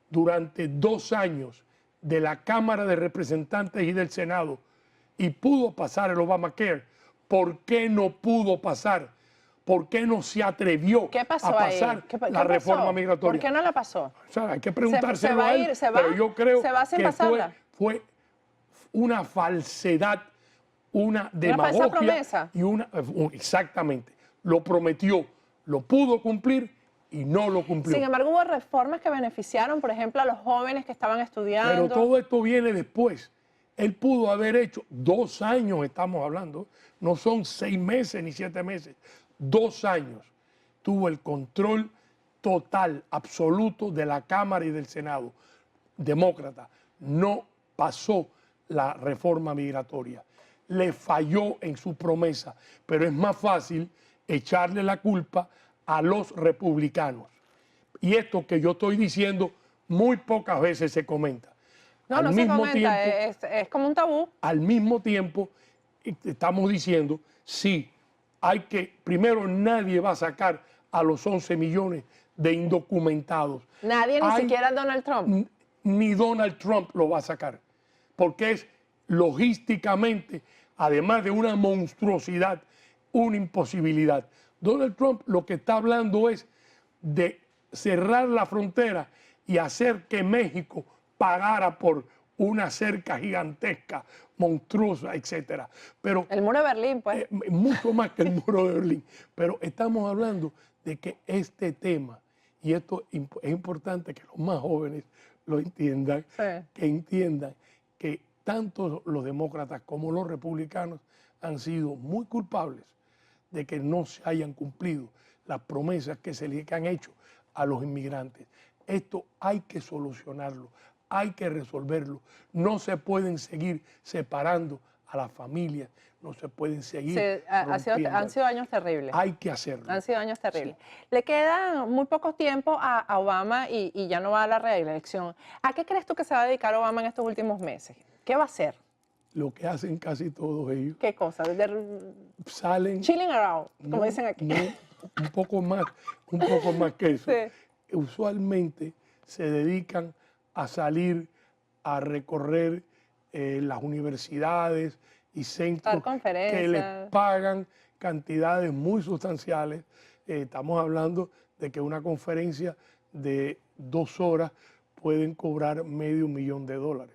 durante 2 años de la Cámara de Representantes y del Senado y pudo pasar el Obamacare, ¿por qué no pudo pasar? ¿Por qué no se atrevió a pasar la reforma migratoria? ¿Por qué no la pasó? O sea, hay que preguntárselo a él, pero yo creo que fue una falsedad, una demagogia. Una falsa promesa. Exactamente. Lo prometió, lo pudo cumplir y no lo cumplió. Sin embargo, hubo reformas que beneficiaron, por ejemplo, a los jóvenes que estaban estudiando. Pero todo esto viene después. Él pudo haber hecho 2 años, estamos hablando, no son 6 meses ni 7 meses. 2 años tuvo el control total, absoluto de la Cámara y del Senado. Demócrata, no pasó la reforma migratoria. Le falló en su promesa, pero es más fácil echarle la culpa a los republicanos. Y esto que yo estoy diciendo muy pocas veces se comenta. No se comenta, es como un tabú. Al mismo tiempo, estamos diciendo, sí, hay que, primero nadie va a sacar a los 11 millones de indocumentados. Nadie, ni siquiera Donald Trump. Ni Donald Trump lo va a sacar, porque es logísticamente, además de una monstruosidad, una imposibilidad. Donald Trump lo que está hablando es de cerrar la frontera y hacer que México pagara por una cerca gigantesca, monstruosa, etcétera. Pero el muro de Berlín, pues. Mucho más que el muro de Berlín. Pero estamos hablando de que este tema, y esto es importante que los más jóvenes lo entiendan, que entiendan que tanto los demócratas como los republicanos han sido muy culpables de que no se hayan cumplido las promesas que se les han hecho a los inmigrantes. Esto hay que solucionarlo, hay que resolverlo. No se pueden seguir separando a las familias, no se pueden seguir han sido años terribles. Hay que hacerlo. Han sido años terribles. Sí. Le queda muy poco tiempo a Obama y ya no va a la reelección. ¿A qué crees tú que se va a dedicar Obama en estos últimos meses? ¿Qué va a hacer? Lo que hacen casi todos ellos. ¿Qué cosa? Salen... Chilling around, como dicen aquí. No, un poco más que eso. Sí. Usualmente se dedican a salir a recorrer las universidades y centros que les pagan cantidades muy sustanciales. Estamos hablando de que una conferencia de 2 horas pueden cobrar $500,000.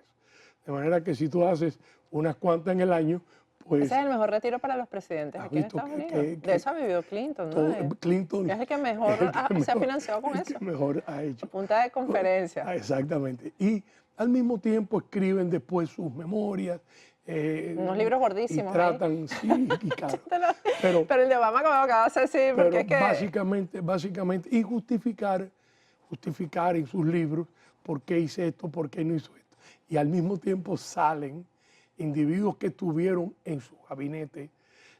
De manera que si tú haces unas cuantas en el año, pues... Ese es el mejor retiro para los presidentes aquí en Estados Unidos. De eso ha vivido Clinton, ¿no? Clinton es el que mejor se ha financiado con eso. El que mejor ha hecho. Punta de conferencia. Exactamente. Y al mismo tiempo escriben después sus memorias. Unos libros gordísimos. Y tratan, sí, y claro. pero el de Obama como que va a hacer sí, porque pero es que... básicamente, y justificar en sus libros por qué hice esto, por qué no hizo esto. Y al mismo tiempo salen individuos que estuvieron en su gabinete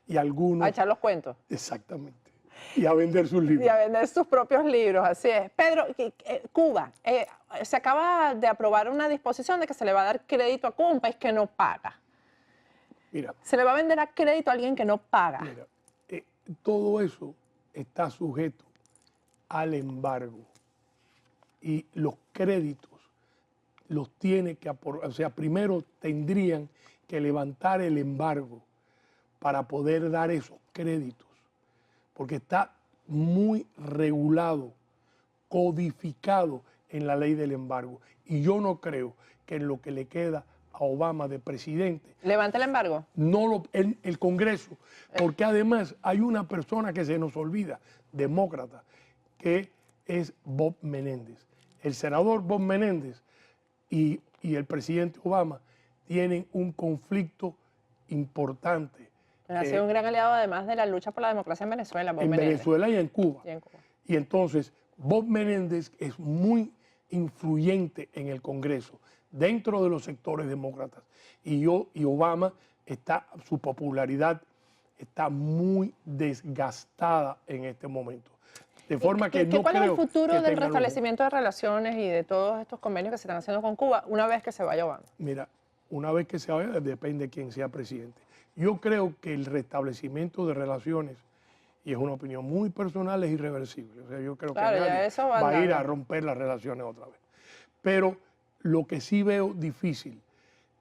y algunos... A echar los cuentos. Exactamente. Y a vender sus libros. Y a vender sus propios libros, así es. Pedro, Cuba, se acaba de aprobar una disposición de que se le va a dar crédito a Cuba, un país que no paga. Mira. Se le va a vender a crédito a alguien que no paga. Mira, todo eso está sujeto al embargo. Y los créditos los tiene que aportar, o sea, primero tendrían que levantar el embargo para poder dar esos créditos, porque está muy regulado, codificado en la ley del embargo. Y yo no creo que en lo que le queda a Obama de presidente... ¿Levanta el embargo? No el Congreso, porque además hay una persona que se nos olvida, demócrata, que es Bob Menéndez. El senador Bob Menéndez y el presidente Obama tienen un conflicto importante. Ha sido un gran aliado además de la lucha por la democracia en Venezuela, Bob Menéndez. Venezuela y en Cuba. Y entonces Bob Menéndez es muy influyente en el Congreso, dentro de los sectores demócratas. Y Obama, su popularidad está muy desgastada en este momento. De forma que no ¿Cuál es el creo futuro del restablecimiento de relaciones y de todos estos convenios que se están haciendo con Cuba una vez que se vaya Obama? Mira, una vez que se vaya, depende de quién sea presidente. Yo creo que el restablecimiento de relaciones, y es una opinión muy personal, es irreversible. O sea, yo creo que nadie va a ir a romper las relaciones otra vez. Pero lo que sí veo difícil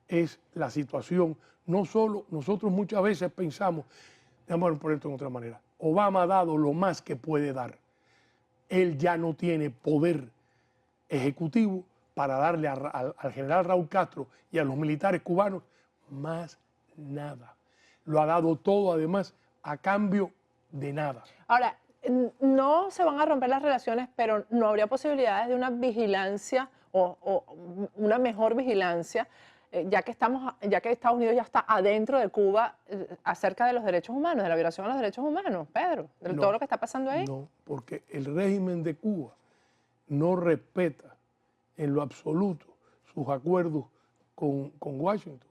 es la situación. No solo, nosotros muchas veces pensamos, vamos a poner esto en otra manera, Obama ha dado lo más que puede dar. Él ya no tiene poder ejecutivo para darle al general Raúl Castro y a los militares cubanos más nada. Lo ha dado todo, además, a cambio de nada. Ahora, no se van a romper las relaciones, pero no habría posibilidades de una vigilancia o una mejor vigilancia, ya que Estados Unidos ya está adentro de Cuba acerca de los derechos humanos, de la violación a los derechos humanos, Pedro, de todo lo que está pasando ahí. No, porque el régimen de Cuba no respeta en lo absoluto sus acuerdos con Washington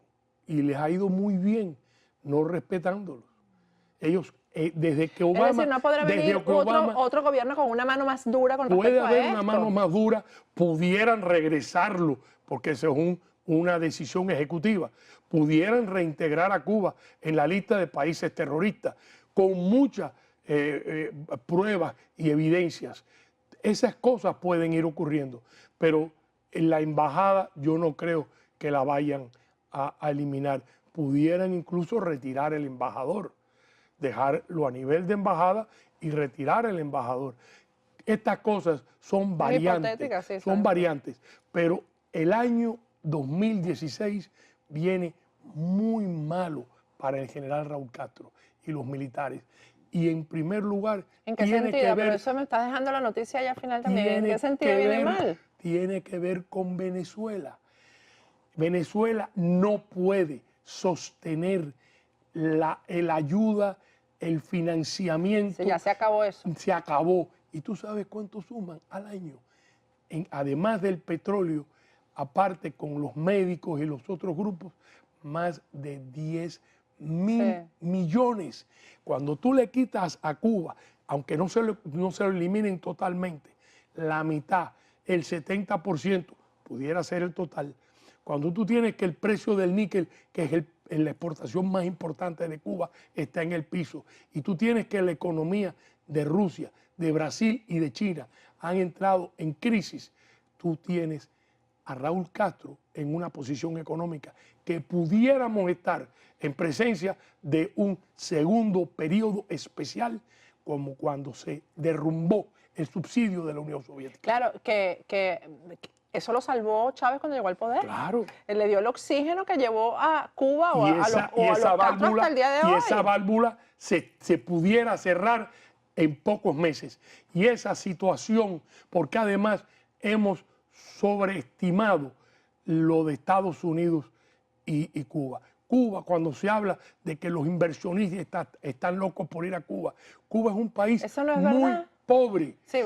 y les ha ido muy bien no respetándolos. Ellos, desde que Obama... Es decir, no podrá venir otro gobierno con una mano más dura con respecto a esto. Puede haber una mano más dura, pudieran regresarlo, porque ese es una decisión ejecutiva, pudieran reintegrar a Cuba en la lista de países terroristas con muchas pruebas y evidencias. Esas cosas pueden ir ocurriendo, pero en la embajada yo no creo que la vayan a eliminar. Pudieran incluso retirar el embajador, dejarlo a nivel de embajada y retirar el embajador. Estas cosas son variantes, sí, son variantes, pero el año 2016 viene muy malo para el general Raúl Castro y los militares. Y en primer lugar, ¿en qué sentido? Pero eso me está dejando la noticia allá al final también. ¿En qué sentido viene mal? Tiene que ver con Venezuela. Venezuela no puede sostener la ayuda, el financiamiento. Sí, ya se acabó eso. Se acabó. ¿Y tú sabes cuánto suman al año? Además del petróleo, aparte con los médicos y los otros grupos, más de 10.000 millones. Cuando tú le quitas a Cuba, aunque no se lo eliminen totalmente, la mitad, el 70%, pudiera ser el total. Cuando tú tienes que el precio del níquel, que es la exportación más importante de Cuba, está en el piso, y tú tienes que la economía de Rusia, de Brasil y de China han entrado en crisis, tú tienes a Raúl Castro en una posición económica que pudiéramos estar en presencia de un segundo periodo especial, como cuando se derrumbó el subsidio de la Unión Soviética. Claro, que eso lo salvó Chávez cuando llegó al poder. Claro. Él le dio el oxígeno que llevó a Cuba o a los Castro hasta el día de hoy. Y esa válvula se pudiera cerrar en pocos meses. Y esa situación, porque además hemos sobreestimado lo de Estados Unidos y Cuba. Cuba, cuando se habla de que los inversionistas están locos por ir a Cuba, Cuba es un país muy pobre. Sí,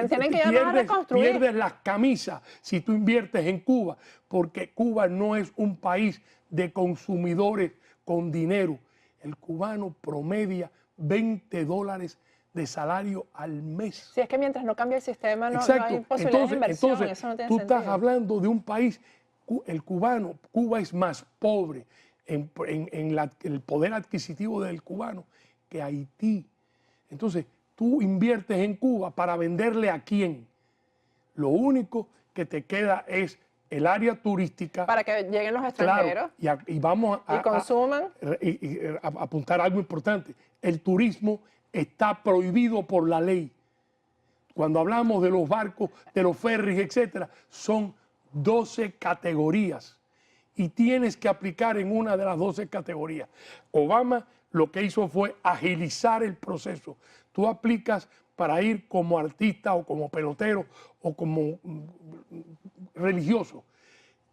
tienen que ir a reconstruir. Pierdes las camisas si tú inviertes en Cuba, porque Cuba no es un país de consumidores con dinero. El cubano promedia $20 de salario al mes. Si es que mientras no cambie el sistema no hay posibilidades de inversión. Entonces, eso no tiene tú sentido. estás hablando de un país, el cubano, Cuba es más pobre en el poder adquisitivo del cubano que Haití. Entonces, tú inviertes en Cuba para venderle a quién. Lo único que te queda es el área turística. Para que lleguen los extranjeros. Claro, y vamos a consuman. A apuntar algo importante. El turismo está prohibido por la ley. Cuando hablamos de los barcos, de los ferries, etcétera, son 12 categorías y tienes que aplicar en una de las 12 categorías. Obama lo que hizo fue agilizar el proceso. Tú aplicas para ir como artista o como pelotero o como religioso.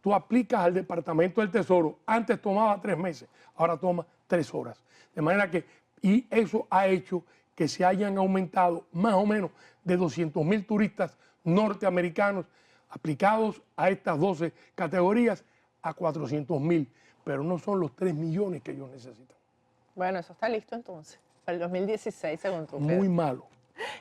Tú aplicas al Departamento del Tesoro. Antes tomaba 3 meses, ahora toma 3 horas. De manera que, y eso ha hecho que se hayan aumentado más o menos de 200.000 turistas norteamericanos aplicados a estas 12 categorías a 400.000, pero no son los 3 millones que ellos necesitan. Bueno, eso está listo entonces, para el 2016, según tú, Pedro. Muy malo.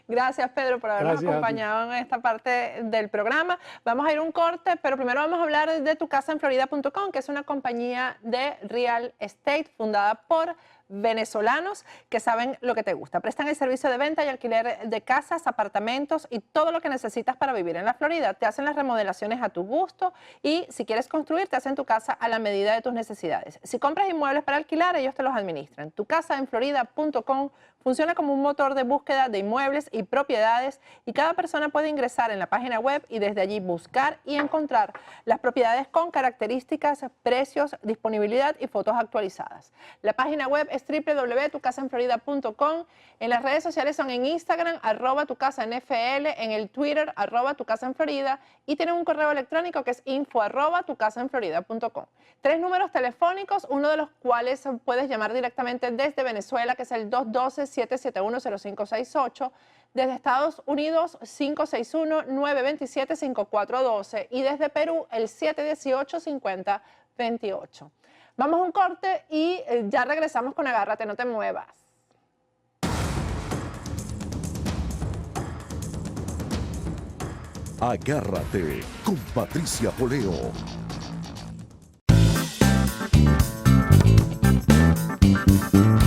Gracias, Pedro, por habernos acompañado en esta parte del programa. Vamos a ir a un corte, pero primero vamos a hablar de tucasaenflorida.com, que es una compañía de real estate fundada por venezolanos que saben lo que te gusta. Prestan el servicio de venta y alquiler de casas, apartamentos y todo lo que necesitas para vivir en la Florida. Te hacen las remodelaciones a tu gusto y si quieres construir, te hacen tu casa a la medida de tus necesidades. Si compras inmuebles para alquilar, ellos te los administran. Tucasaenflorida.com funciona como un motor de búsqueda de inmuebles y propiedades y cada persona puede ingresar en la página web y desde allí buscar y encontrar las propiedades con características, precios, disponibilidad y fotos actualizadas. La página web es www.tucasaenflorida.com. En las redes sociales son en Instagram, @tucasanfl, en el Twitter, @tucasaenflorida y tienen un correo electrónico que es info@tucasaenflorida.com. 3 números telefónicos, uno de los cuales puedes llamar directamente desde Venezuela, que es el 212-771-0568, desde Estados Unidos 561-927-5412 y desde Perú el 718-5028. Vamos a un corte y ya regresamos con Agárrate, no te muevas. Agárrate con Patricia Poleo.